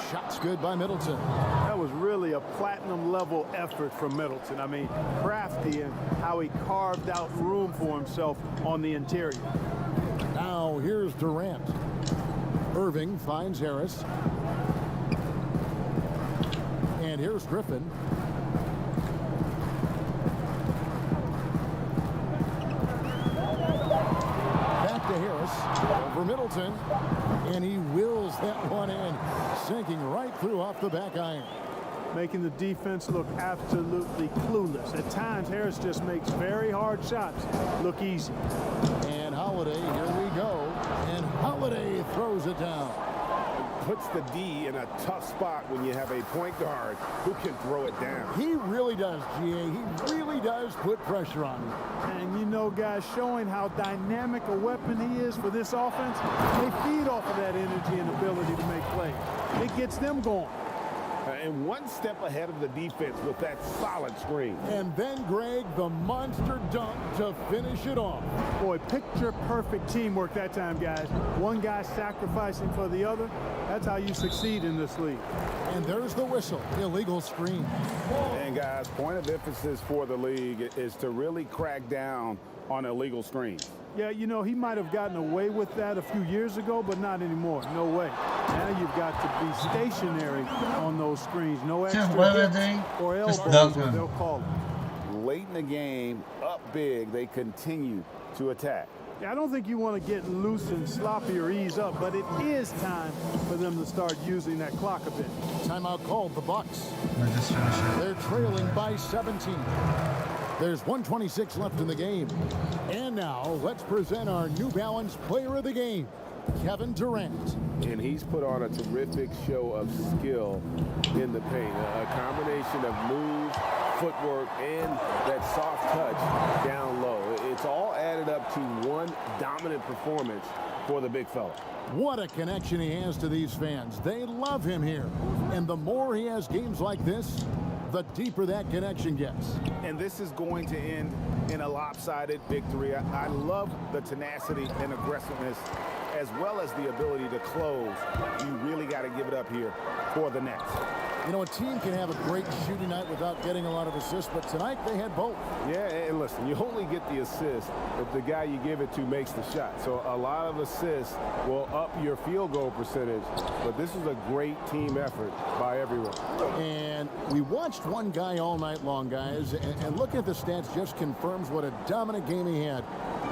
Shots good by Middleton. That was really a platinum-level effort from Middleton. I mean, crafty in how he carved out room for himself on the interior. Now here's Durant. Irving finds Harris. And here's Griffin. Back to Harris. Over Middleton. And he wills that one in. Sinking right through off the back iron. Making the defense look absolutely clueless. At times, Harris just makes very hard shots look easy. And Holiday, here we go. And Holiday throws it down. Puts the D in a tough spot when you have a point guard who can throw it down. He really does, GA. He really does put pressure on him. And you know, guys, showing how dynamic a weapon he is for this offense, they feed off of that energy and ability to make plays. It gets them going. And one step ahead of the defense with that solid screen. And then, Greg, the monster dunk to finish it off. Boy, picture-perfect teamwork that time, guys. One guy sacrificing for the other. That's how you succeed in this league. And there's the whistle. Illegal screen. And, guys, point of emphasis for the league is to really crack down on illegal screens. Yeah, you know, he might have gotten away with that a few years ago, but not anymore. No way. Now you've got to be stationary on those screens. No extra hits or elbows, they'll call it. Late in the game, up big, they continue to attack. Yeah, I don't think you want to get loose and sloppy or ease up, but it is time for them to start using that clock a bit. Timeout called, the Bucks. They're trailing by 17. There's 1:26 left in the game. And now, let's present our New Balance Player of the Game, Kevin Durant. And he's put on a terrific show of skill in the paint. A combination of moves, footwork, and that soft touch down low. It's all added up to one dominant performance for the big fella. What a connection he has to these fans. They love him here. And the more he has games like this, the deeper that connection gets. And this is going to end in a lopsided victory. I love the tenacity and aggressiveness, as well as the ability to close. You really got to give it up here for the Nets. You know, a team can have a great shooting night without getting a lot of assists, but tonight they had both. Yeah, and listen, you only get the assist if the guy you give it to makes the shot. So a lot of assists will up your field goal percentage, but this is a great team effort by everyone. And we watched one guy all night long, guys, and looking at the stats just confirms what a dominant game he had.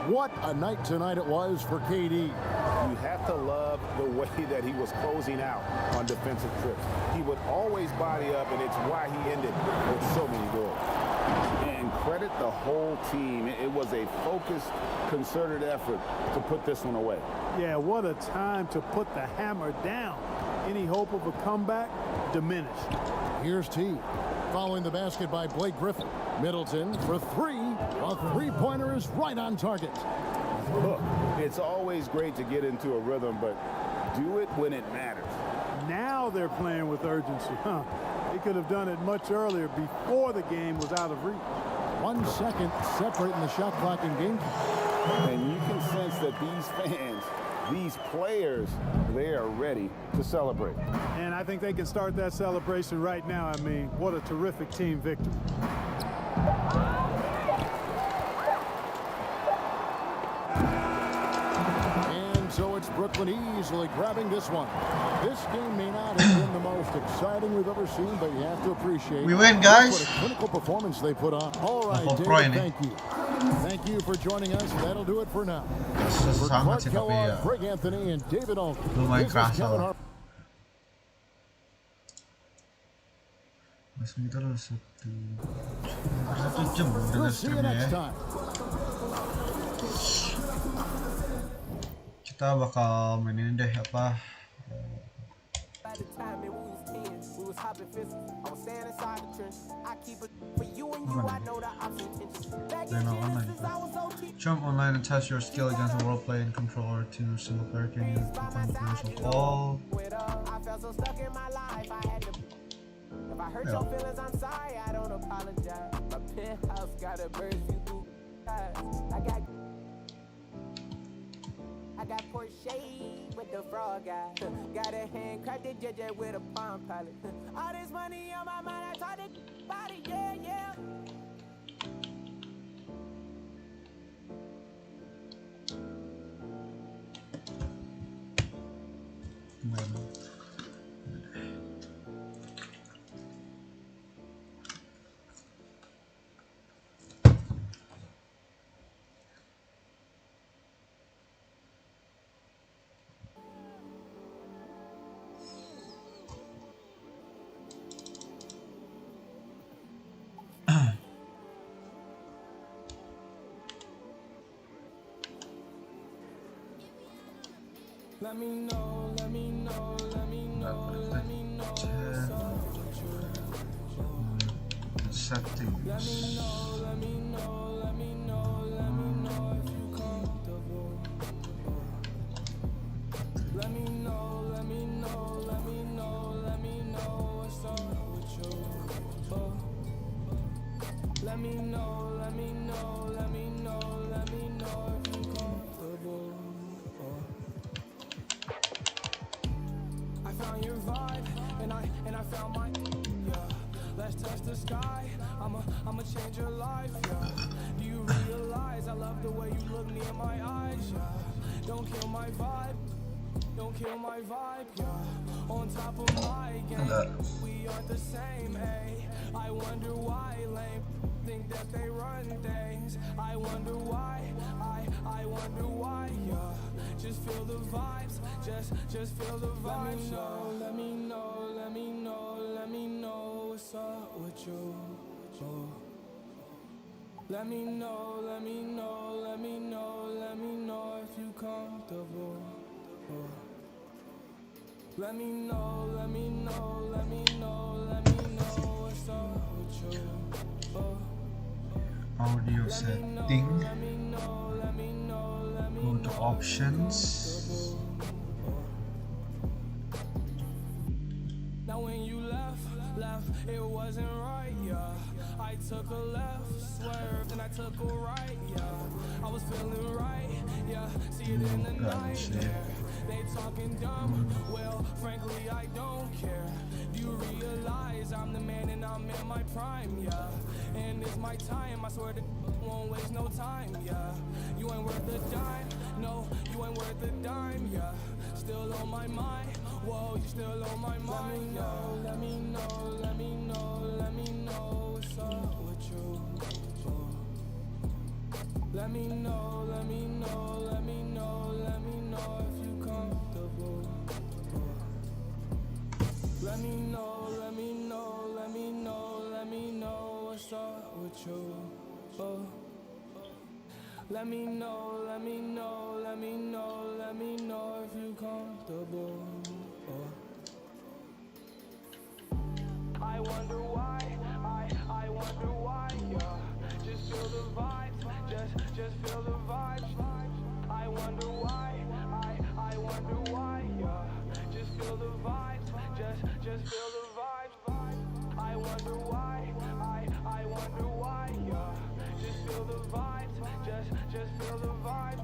What a night tonight it was for KD. You have to love the way that he was closing out on defensive trips. He would always body up, and it's why he ended with so many goals. And credit the whole team. It was a focused, concerted effort to put this one away. Yeah, what a time to put the hammer down. Any hope of a comeback diminished. Here's T. Following the basket by Blake Griffin. Middleton for three. A three-pointer is right on target. Look, it's always great to get into a rhythm, but do it when it matters. Now they're playing with urgency, huh? They could have done it much earlier before the game was out of reach. 1 second separating the shot clock and game. And you can sense that these fans these players, they are ready to celebrate. And I think they can start that celebration right now. I mean, what a terrific team victory. So it's Brooklyn easily grabbing this one. This game may not have been the most exciting we've ever seen, but you have to appreciate we win, guys. What a clinical performance they put on. All right, David, thank you. Thank you for joining us. That'll do it for now. For Clark Kellogg, Greg Anthony, and David Olkin. Lumayan kerasa lah. Masih kita ada satu jam We'll see you next time. Kita bakal mainin deh apa jump online and test your skill against a world play and control or to single player can you become the of all. If I hurt your feelings, I'm sorry, I don't apologize. My penthouse got a bird's view. I got Porsche with the frog eye. Got a handcrafted JJ with a palm pilot. All this money on my mind, I taught it about it, yeah, yeah. Let me know, let me know, let me know, let me know. Settings. Let me know, let me know, let me know, let me know if you comfortable. Let me know, let me know, let me know, let me know what's up with you. Let me know, let me know, let me know, let me know if you comfortable. I found your vibe, and I found my, yeah. Let's touch the sky, I'ma change your life, yeah. Do you realize I love the way you look me in my eyes, yeah. Don't kill my vibe, don't kill my vibe, yeah. On top of my game, we aren't the same, ayy. I wonder why lame think that they run things. I wonder why, I wonder why, yeah. Just feel the vibes, just feel the vibes. Let me know, let me know, let me know what's up with you. Let me know, let me know, let me know, let me know if you comfortable. Let me know, let me know, let me know, let me know what's up with you. Audio setting. Go to options. Now when you left, it wasn't right, yeah. I took a left, swerved, and I took a right, yeah. I was feeling right, yeah. See it in the night, yeah. They talking dumb, well, frankly, I don't care. Do you realize I'm the man and I'm in my prime, yeah. And it's my time, I swear to won't waste no time, yeah. You ain't worth a dime, no, you ain't worth a dime, yeah. Still on my mind, whoa, you still on my mind, yeah. Let me know, let me know, let me know what's up with you. Let me know, let me know, let me know, let me know if you comfortable. Let me know, let me know, let me know, let me know what's up with you. Let me know, let me know, let me know, let me know if you comfortable. I wonder why, I wonder why, yeah. Just feel the vibes, just feel the vibes. I wonder why, I wonder why, yeah. Just feel the vibes, just feel the vibes. I wonder why, I wonder why, yeah. Just feel the vibes, just feel the vibes.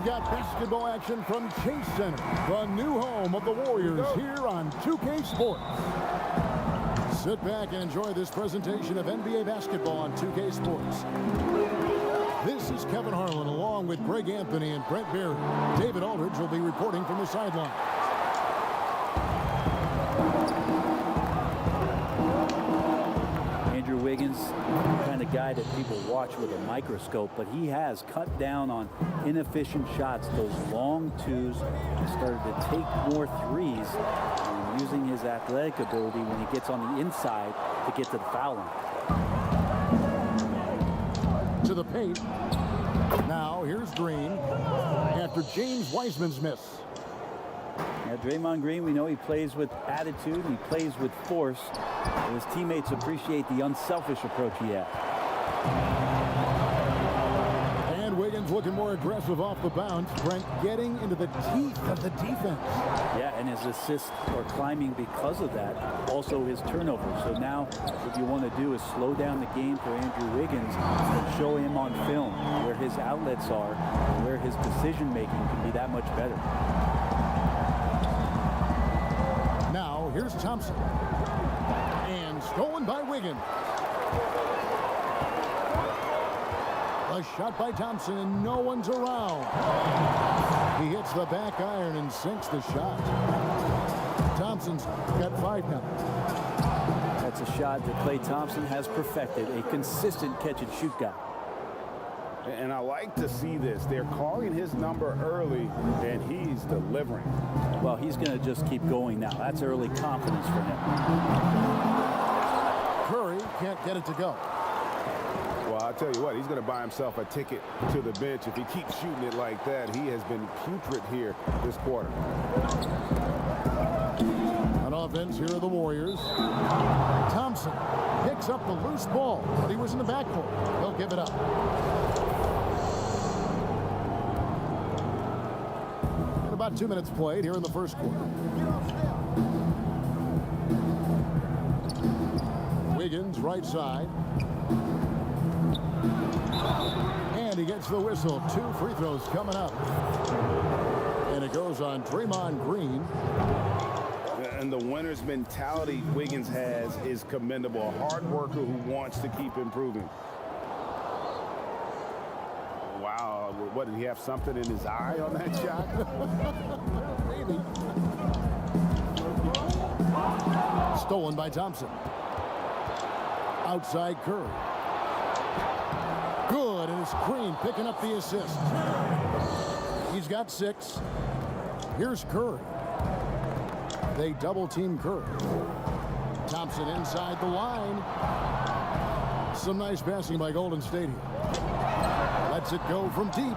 We've got basketball action from Chase Center, the new home of the Warriors, here on 2K Sports. Sit back and enjoy this presentation of NBA basketball on 2K Sports. This is Kevin Harlan along with Greg Anthony and Brent Berry. David Aldridge will be reporting from the sideline. Andrew Wiggins, the kind of guy that people watch with a microscope, but he has cut down on inefficient shots, those long twos, and started to take more threes, and using his athletic ability when he gets on the inside to get to the foul line. To the paint. Now here's Green after James Wiseman's miss. Yeah, Draymond Green, we know he plays with attitude, he plays with force. His teammates appreciate the unselfish approach he has. And Wiggins looking more aggressive off the bounce. Brent getting into the teeth of the defense. Yeah, and his assists are climbing because of that. Also his turnovers. So now what you want to do is slow down the game for Andrew Wiggins and show him on film where his outlets are, and where his decision making can be that much better. Now here's Thompson. And stolen by Wiggins. A shot by Thompson and no one's around. He hits the back iron and sinks the shot. Thompson's got 5 now. That's a shot that Klay Thompson has perfected, a consistent catch and shoot guy. And I like to see this. They're calling his number early, and he's delivering. Well, he's going to just keep going now. That's early confidence for him. Curry can't get it to go. Well, I'll tell you what, he's going to buy himself a ticket to the bench. If he keeps shooting it like that, he has been putrid here this quarter. On offense, here are the Warriors. Thompson picks up the loose ball, but he was in the backcourt. They'll give it up. And about 2 minutes played here in the first quarter. Wiggins, right side. And he gets the whistle. 2 free throws coming up. And it goes on Draymond Green. And the winner's mentality Wiggins has is commendable. A hard worker who wants to keep improving. Wow, what, did he have something in his eye on that shot? Maybe. Stolen by Thompson. Outside Curry. Good, and it's Green picking up the assist. He's got 6. Here's Curry. They double-team Curry. Thompson inside the line. Some nice passing by Golden State here. Lets it go from deep.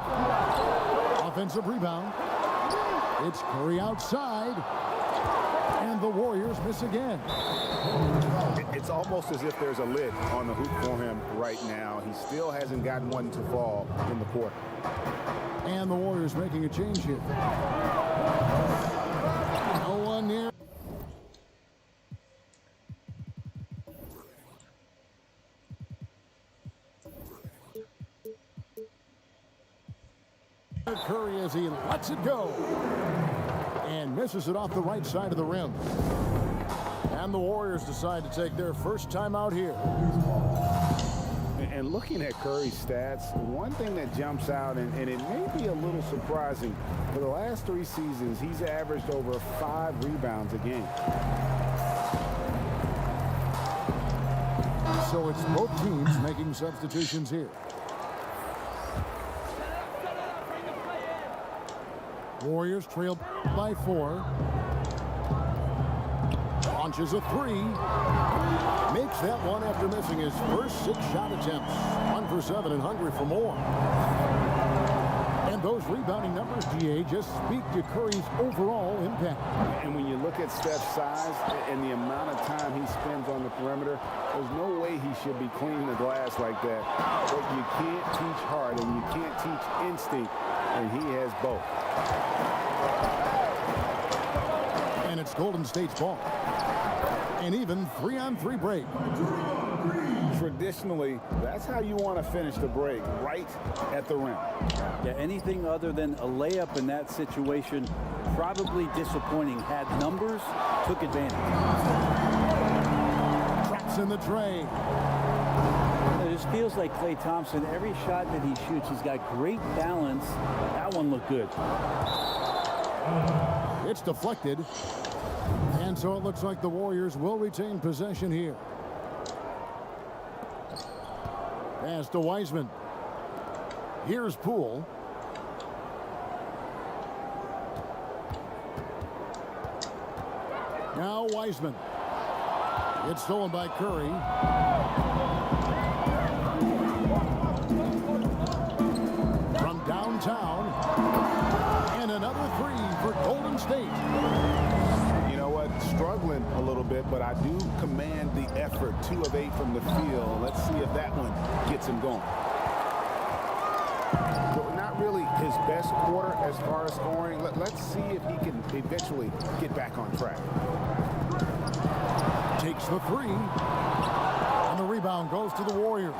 Offensive rebound. It's Curry outside. And the Warriors miss again. It's almost as if there's a lid on the hoop for him right now. He still hasn't gotten one to fall in the quarter. And the Warriors making a change here. No one near. Curry as he lets it go. And misses it off the right side of the rim. And the Warriors decide to take their first time out here. And looking at Curry's stats, one thing that jumps out, and it may be a little surprising, for the last 3 seasons, he's averaged over 5 rebounds a game. So it's both teams making substitutions here. Warriors trail by 4. Launches a 3. Makes that one after missing his first 6 shot attempts. 1 for 7 and hungry for more. And those rebounding numbers, GA, just speak to Curry's overall impact. And when you look at Steph's size and the amount of time he spends on the perimeter, there's no way he should be cleaning the glass like that. But you can't teach heart and you can't teach instinct, and he has both. And it's Golden State's ball. An even 3-on-3 break. Traditionally, that's how you want to finish the break, right at the rim. Yeah, anything other than a layup in that situation, probably disappointing. Had numbers, took advantage. Traps in the tray. It just feels like Klay Thompson, every shot that he shoots, he's got great balance. That one looked good. It's deflected. And so it looks like the Warriors will retain possession here. Pass to Wiseman. Here's Poole. Now Wiseman. It's stolen by Curry. From downtown. And another three for Golden State. You know what? Struggling a little bit, but I do command the effort. 2 of 8 from the field. Let's see if that one gets him going. Well, not really his best quarter as far as scoring. Let's see if he can eventually get back on track. Takes the three. And the rebound goes to the Warriors.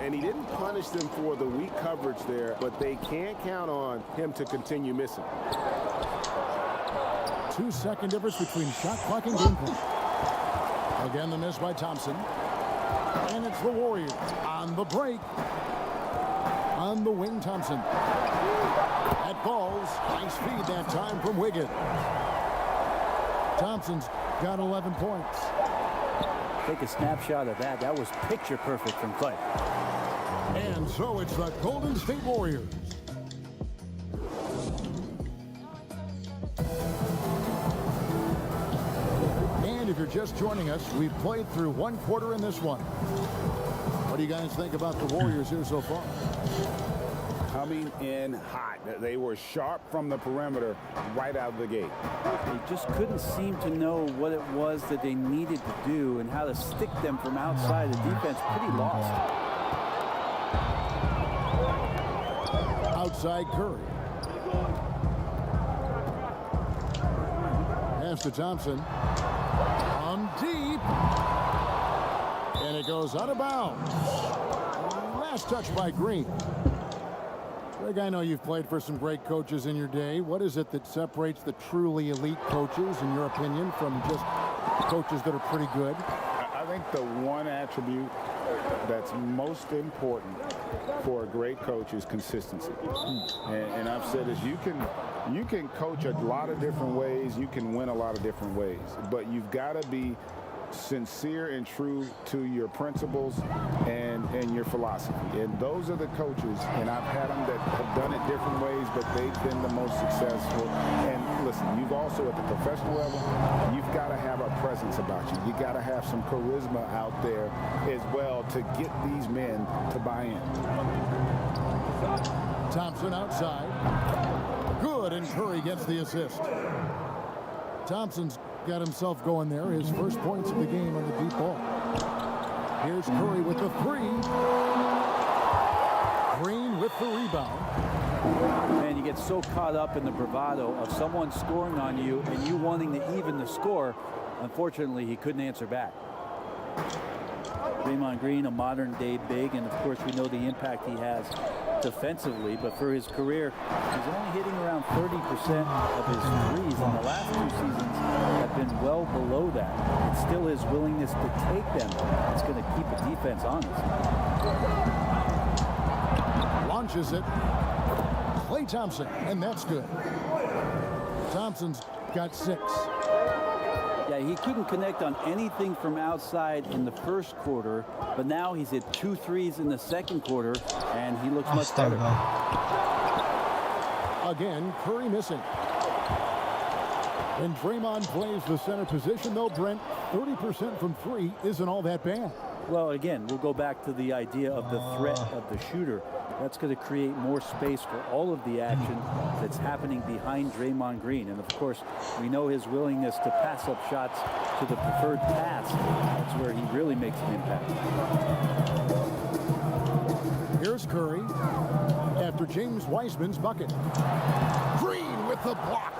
And he didn't punish them for the weak coverage there, but they can't count on him to continue missing. 2-second difference between shot clock and game clock. Again, the miss by Thompson. And it's the Warriors on the break. On the wing, Thompson. That falls. Nice feed that time from Wiggins. Thompson's got 11 points. Take a snapshot of that. That was picture perfect from Klay. And so it's the Golden State Warriors. And if you're just joining us, we've played through 1 quarter in this one. What do you guys think about the Warriors here so far? Coming in hot. They were sharp from the perimeter right out of the gate. They just couldn't seem to know what it was that they needed to do and how to stick them from outside. The defense pretty lost. Outside Curry. Pass to Thompson. On deep. And it goes out of bounds. Last touch by Green. Greg, I know you've played for some great coaches in your day. What is it that separates the truly elite coaches, in your opinion, from just coaches that are pretty good? I think the one attribute that's most important for a great coach is consistency. And I've said this, you can coach a lot of different ways, you can win a lot of different ways, but you've got to be sincere and true to your principles and your philosophy. And those are the coaches, and I've had them that have done it different ways, but they've been the most successful. And listen, you've also at the professional level, you've got to have a presence about you. You got to have some charisma out there as well to get these men to buy in. Thompson outside. Good, and Curry gets the assist. Thompson's got himself going there. His first points of the game on the deep ball. Here's Curry with the three. Green with the rebound. Man, you get so caught up in the bravado of someone scoring on you and you wanting to even the score. Unfortunately, he couldn't answer back. Draymond Green, a modern-day big, and of course we know the impact he has defensively, but for his career, he's only hitting around 30% of his threes, and the last 2 seasons have been well below that. It's still his willingness to take them that's going to keep the defense honest. Launches it. Klay Thompson, and that's good. Thompson's got 6. Yeah, he couldn't connect on anything from outside in the first quarter, but now he's hit 2 threes in the second quarter, and he looks much better. Again, Curry missing. When Draymond plays the center position, though, Brent, 30% from 3 isn't all that bad. Well, again, we'll go back to the idea of the threat of the shooter. That's going to create more space for all of the action that's happening behind Draymond Green. And, of course, we know his willingness to pass up shots to the preferred pass. That's where he really makes an impact. Here's Curry after James Wiseman's bucket. Green with the block.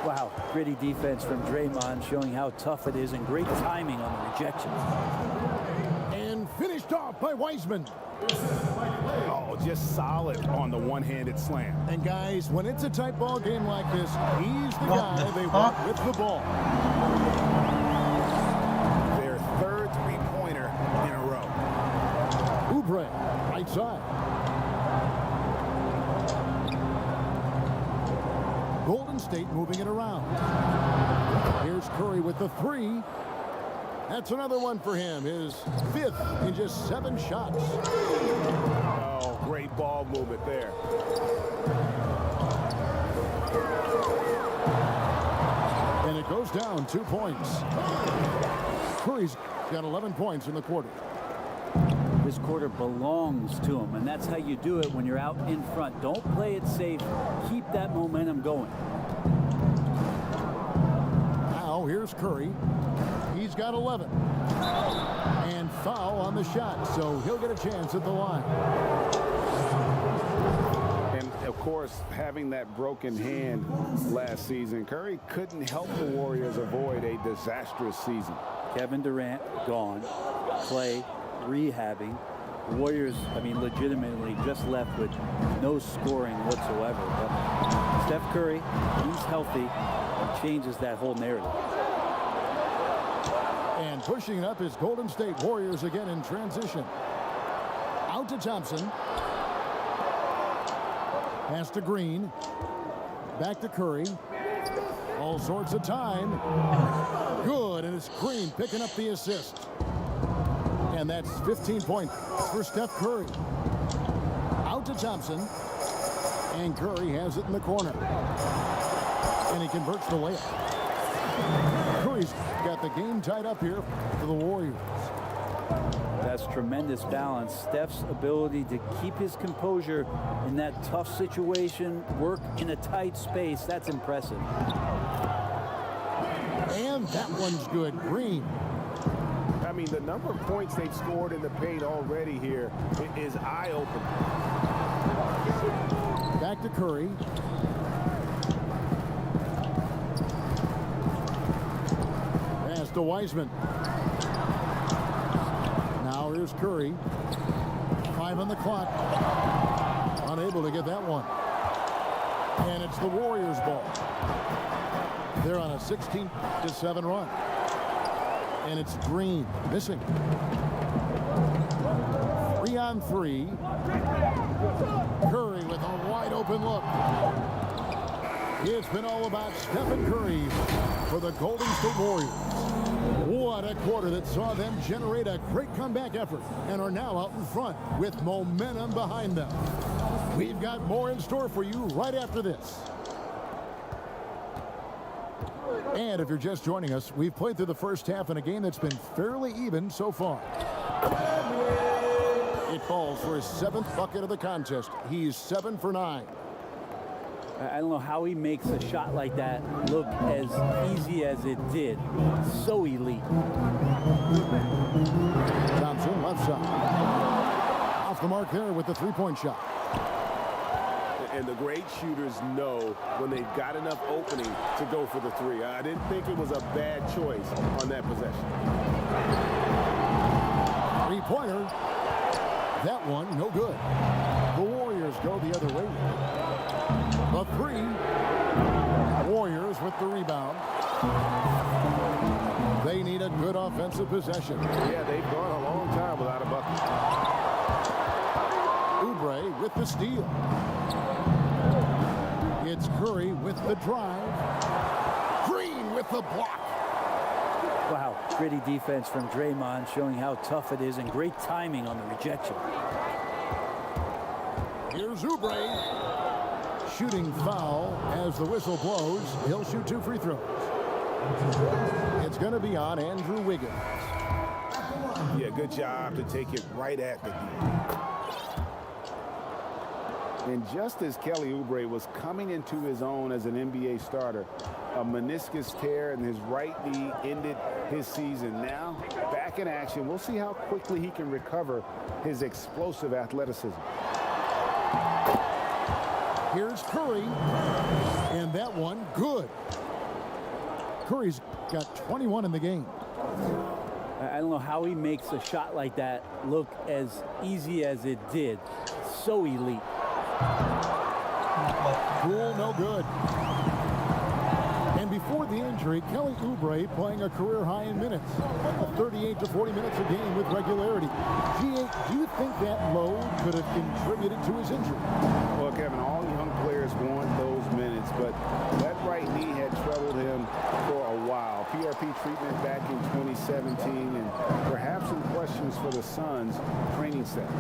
Wow, gritty defense from Draymond, showing how tough it is, and great timing on the rejection. And finished off by Wiseman. Oh, just solid on the one-handed slam. And guys, when it's a tight ball game like this, he's the guy they want with the ball. Their third three-pointer in a row. Oubre, right side. Golden State moving it around. Here's Curry with the three. That's another one for him. His 5th in just 7 shots. Oh, great ball movement there. And it goes down 2 points. Curry's got 11 points in the quarter. This quarter belongs to him, and that's how you do it when you're out in front. Don't play it safe. Keep that momentum going. Now here's Curry. He's got 11. And foul on the shot, so he'll get a chance at the line. And, of course, having that broken hand last season, Curry couldn't help the Warriors avoid a disastrous season. Kevin Durant gone. Clay rehabbing. Warriors, I mean, legitimately just left with no scoring whatsoever. But Steph Curry, he's healthy. He changes that whole narrative. And pushing it up is Golden State Warriors again in transition. Out to Thompson. Pass to Green. Back to Curry. All sorts of time. Good, and it's Green picking up the assist. And that's 15 points for Steph Curry. Out to Thompson. And Curry has it in the corner. And he converts the layup. Curry's got the game tied up here for the Warriors. That's tremendous balance. Steph's ability to keep his composure in that tough situation, work in a tight space, that's impressive. And that one's good. Green. I mean, the number of points they've scored in the paint already here is eye-opening. Back to Curry. Pass to Wiseman. Now here's Curry. 5 on the clock. Unable to get that one. And it's the Warriors' ball. They're on a 16-7 run. And it's Green missing. 3 on 3. Curry with a wide open look. It's been all about Stephen Curry for the Golden State Warriors. What a quarter that saw them generate a great comeback effort and are now out in front with momentum behind them. We've got more in store for you right after this. And if you're just joining us, we've played through the first half in a game that's been fairly even so far. It falls for his 7th bucket of the contest. He's 7 for 9. I don't know how he makes a shot like that look as easy as it did. So elite. Thompson, left side. Off the mark there with the three-point shot. And the great shooters know when they've got enough opening to go for the three. I didn't think it was a bad choice on that possession. Three-pointer. That one, no good. The Warriors go the other way. The three. Warriors with the rebound. They need a good offensive possession. Yeah, they've gone a long time without a bucket. Oubre with the steal. It's Curry with the drive. Green with the block. Wow, gritty defense from Draymond, showing how tough it is, and great timing on the rejection. Here's Oubre. Shooting foul as the whistle blows. He'll shoot 2 free throws. It's going to be on Andrew Wiggins. Yeah, good job to take it right at the D. And just as Kelly Oubre was coming into his own as an NBA starter, a meniscus tear in his right knee ended his season. Now, back in action, we'll see how quickly he can recover his explosive athleticism. Here's Curry, and that one good. Curry's got 21 in the game. I don't know how he makes a shot like that look as easy as it did. So elite. Cool, no good. And before the injury, Kelly Oubre playing a career high in minutes, 38 to 40 minutes a game with regularity. G8, do you think that load could have contributed to his injury? Well, Kevin, all young players want those minutes, but that right knee had troubled him for a while. PRP treatment back in 2017, and perhaps some questions for the Suns training staff.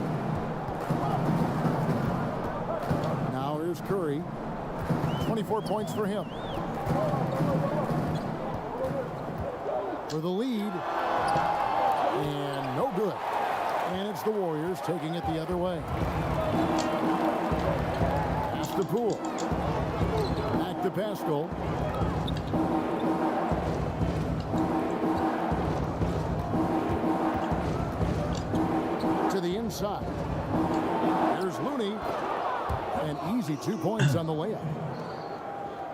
Now here's Curry. 24 points for him. For the lead. And no good. And it's the Warriors taking it the other way. Pass to Poole. Back to Pascal. To the inside. Here's Looney. An easy 2 points on the layup.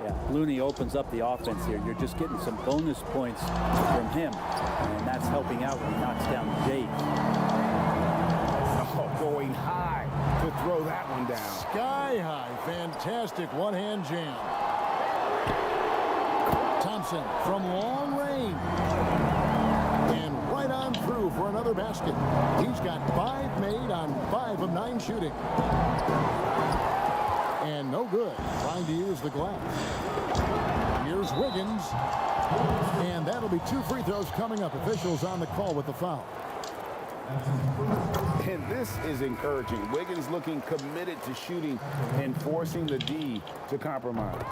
Yeah, Looney opens up the offense here. You're just getting some bonus points from him, and that's helping out when he knocks down Jay. Oh, going high to throw that one down. Sky high. Fantastic one-hand jam. Thompson from long range. And right on through for another basket. He's got 5 made on 5 of 9 shooting. And no good. Trying to use the glass. Here's Wiggins. And that'll be 2 free throws coming up. Officials on the call with the foul. And this is encouraging. Wiggins looking committed to shooting and forcing the D to compromise.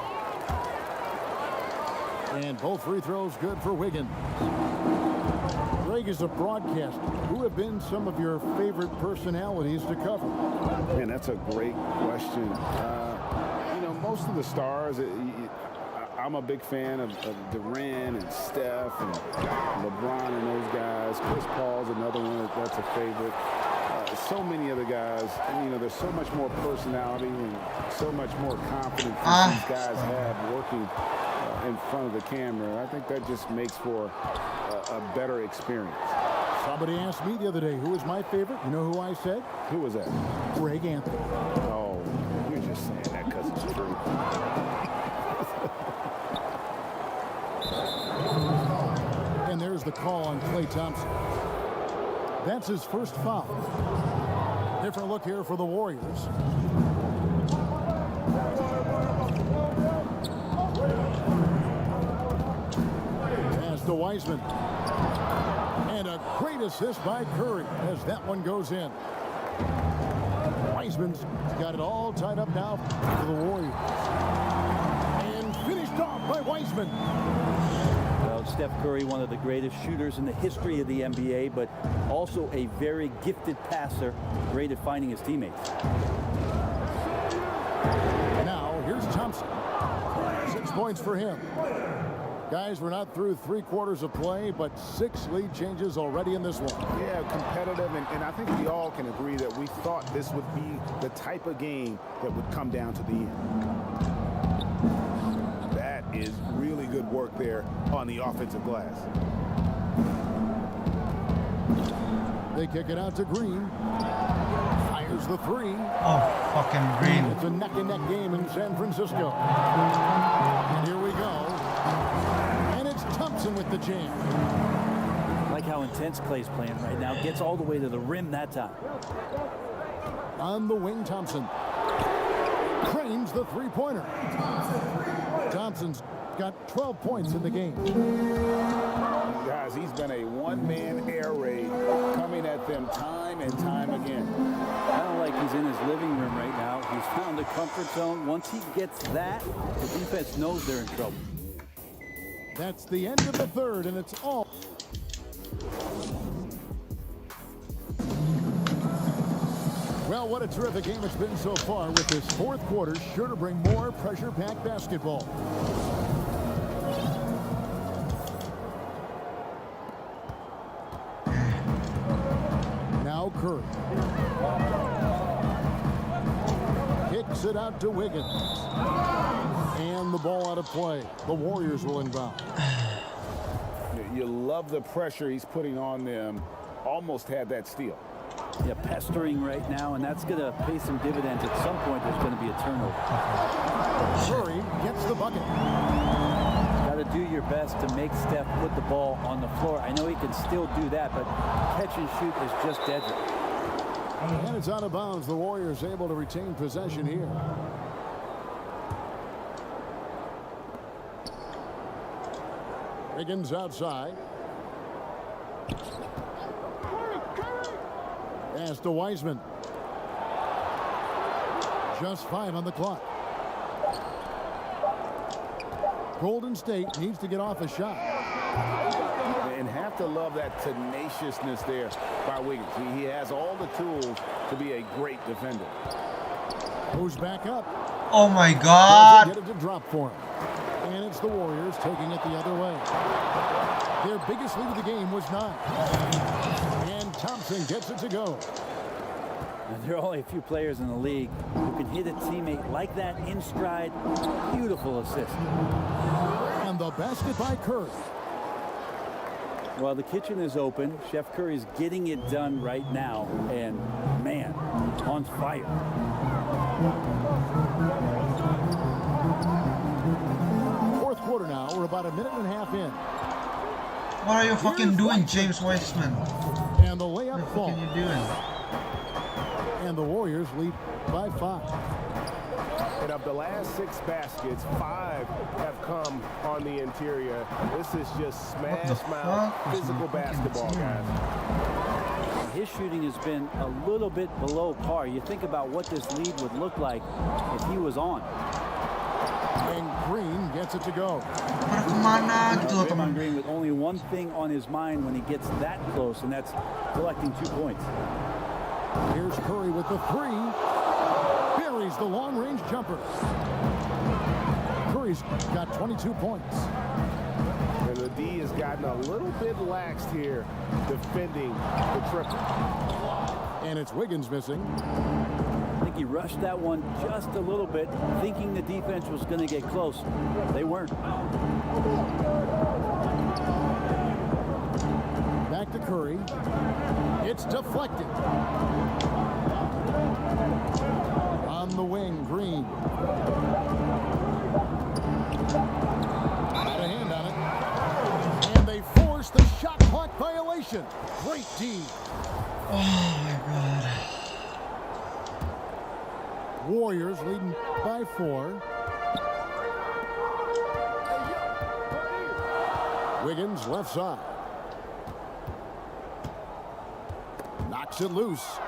And both free throws good for Wiggins. Greg, is a broadcaster, who have been some of your favorite personalities to cover? Man, that's a great question. You know, most of the stars, I'm a big fan of Durant and Steph and LeBron and those guys. Chris Paul's another one that's a favorite. So many other guys, and, you know, there's so much more personality and so much more confidence that these guys have working in front of the camera. I think that just makes for a better experience. Somebody asked me the other day, who was my favorite? You know who I said? Who was that? Greg Anthony. Oh, you're just saying that because it's true. And there's the call on Klay Thompson. That's his first foul. Different look here for the Warriors. Pass to Wiseman. And a great assist by Curry as that one goes in. Wiseman's got it all tied up now for the Warriors. And finished off by Wiseman. Well, Steph Curry, one of the greatest shooters in the history of the NBA, but also a very gifted passer, great at finding his teammates. Now, here's Thompson. 6 points for him. Guys, we're not through 3 quarters of play, but 6 lead changes already in this one. Yeah, competitive, and I think we all can agree that we thought this would be the type of game that would come down to the end. That is really good work there on the offensive glass. They kick it out to Green. Fires the 3. Oh, fucking Green. It's a neck-and-neck game in San Francisco. And here we go. And it's Thompson with the jam. I like how intense Klay's playing right now. Gets all the way to the rim that time. On the wing, Thompson. Cranes the 3-pointer. Thompson's got 12 points in the game. Guys, he's been a one-man air raid coming at them time and time again. I don't like he's in his living room right now. He's found a comfort zone. Once he gets that, the defense knows they're in trouble. That's the end of the third, and it's all. Well, what a terrific game it's been so far, with this fourth quarter sure to bring more pressure-packed basketball. Now Curry. Kicks it out to Wiggins. And the ball out of play. The Warriors will inbound. You love the pressure he's putting on them. Almost had that steal. Yeah, pestering right now, and that's going to pay some dividends. At some point, there's going to be a turnover. Curry gets the bucket. Got to do your best to make Steph put the ball on the floor. I know he can still do that, but catch and shoot is just deadly. And it's out of bounds. The Warriors able to retain possession here. Wiggins outside. Pass to Wiseman. Just 5 on the clock. Golden State needs to get off a shot. And have to love that tenaciousness there by Wiggins. He has all the tools to be a great defender. Goes back up. Oh my God. Doesn't get it to drop for him. And it's the Warriors taking it the other way. Their biggest lead of the game was 9. And Thompson gets it to go. Now, there are only a few players in the league who can hit a teammate like that in stride. Beautiful assist. And the basket by Curry. Well, the kitchen is open. Chef Curry's getting it done right now. And, man, on fire. Fourth quarter now. We're about a minute and a half in. What are you fucking doing, James Wiseman? And the layup falls. What are you doing? And the Warriors lead by 5. And of the last 6 baskets, 5 have come on the interior. This is just smash mouth physical basketball, guys. His shooting has been a little bit below par. You think about what this lead would look like if he was on. And Green gets it to go. Para kemana gitu loh, teman. Green with only one thing on his mind when he gets that close, and that's collecting 2 points. Here's Curry with the 3. Buries the long-range jumper. Curry's got 22 points. And the D has gotten a little bit laxed here defending the triple. And it's Wiggins missing. I think he rushed that one just a little bit, thinking the defense was going to get close. They weren't. Back to Curry. It's deflected. On the wing, Green. Got a hand on it. And they force the shot clock violation. Great D. Oh my God. Warriors leading by 4. Wiggins left side. Knocks it loose.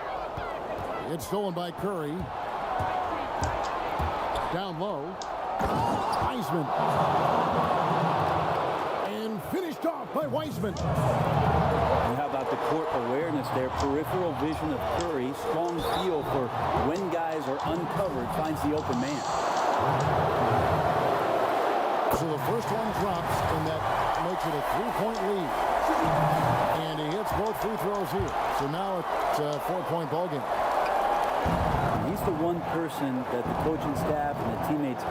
It's stolen by Curry. Down low. Wiseman. And finished off by Wiseman. And how about the court awareness there? Peripheral vision of Curry. Strong feel for when guys are uncovered. Finds the open man. So the first one drops, and that makes it a 3-point lead. And he hits both free throws here. So now it's a 4-point ball game. He's the one person that the coaching staff and the teammates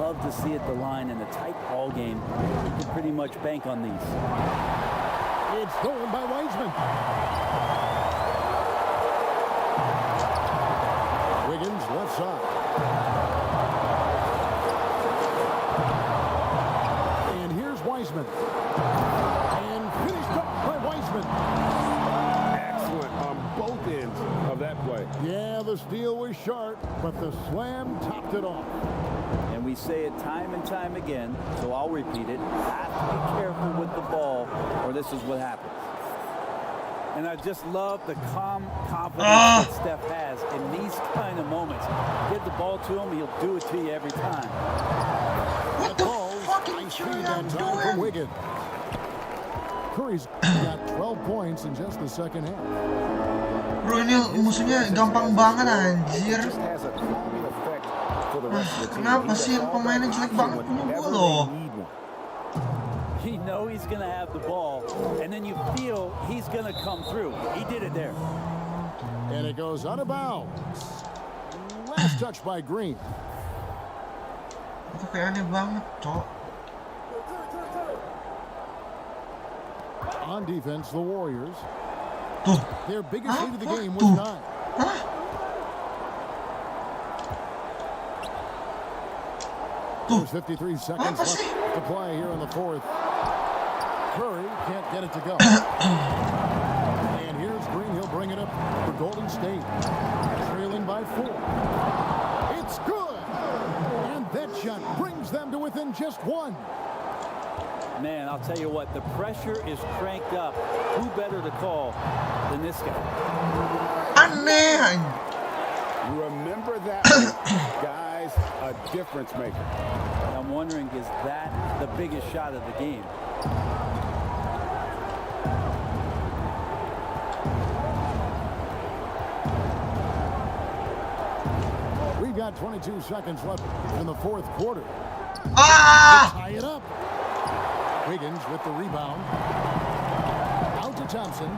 love to see at the line in a tight ball game. You can pretty much bank on these. It's stolen by Wiseman. Wiggins left side. And here's Wiseman. And finished off by Wiseman. Excellent on both ends of that play. Yeah, the steal was sharp, but the slam topped it off. And we say it time and time again, so I'll repeat it. Have to be careful with the ball, or this is what happens. And I just love the calm confidence that Steph has in these kind of moments. Get the ball to him, he'll do it to you every time. What the fuck are you doing? Wiggins. Curry's got 12 points in just the second half. Bro, ini musuhnya gampang banget anjir. Kenapa sih pemainnya jelek banget punya gua loh? You know he's going to have the ball, and then you feel he's going to come through. He did it there. And it goes out of bounds. Last touch by Green. Itu kayak aneh banget, Cok. On defense, the Warriors. Tuh. Their biggest lead of the game was Tuh. 9. Hah? There's 53 seconds Apa left sih? to play here in the fourth. Curry can't get it to go. And here's Green. He'll bring it up for Golden State. Trailing by 4. It's good. And that shot brings them to within just 1. Man, I'll tell you what, the pressure is cranked up. Who better to call than this guy? Aneh. Remember that, guys, a difference maker. I'm wondering, is that the biggest shot of the game? We've got 22 seconds left in the fourth quarter. Ah! Tie it up. Wiggins with the rebound. Out to Thompson.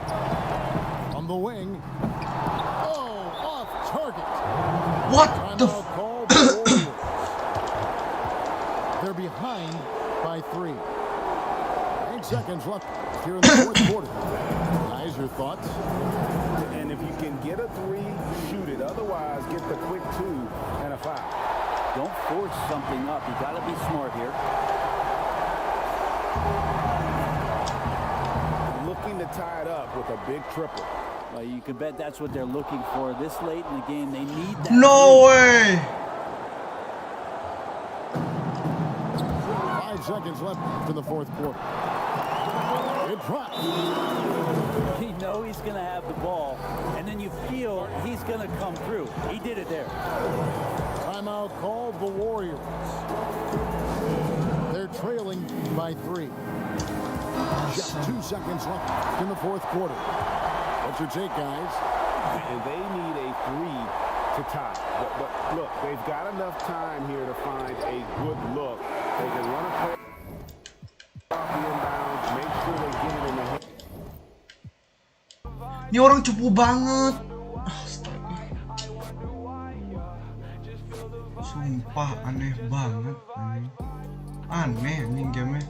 On the wing. Oh, off target. What the Timeout called the Warriors. They're behind by 3. 8 seconds left here in the fourth quarter. Guys, your thoughts? And if you can get a 3, shoot it. Otherwise, get the quick 2 and a foul. Don't force something up. You got to be smart here. Looking to tie it up with a big triple. Well, you can bet that's what they're looking for. This late in the game, they need that. No way! 5 seconds left in the fourth quarter. It drops. You know he's going to have the ball, and then you feel he's going to come through. He did it there. Timeout called the Warriors. They're trailing by 3. Just 2 seconds left in the fourth quarter. What's your take, guys? And they need a 3 to tie. But look, they've got enough time here to find a good look. They can run a play off the inbounds, make sure they get it in the head. Ini orang cupu banget. Astaga. Sumpah aneh banget anjing. Aneh anjing game-nya.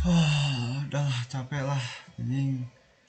Udah lah, capek lah anjing.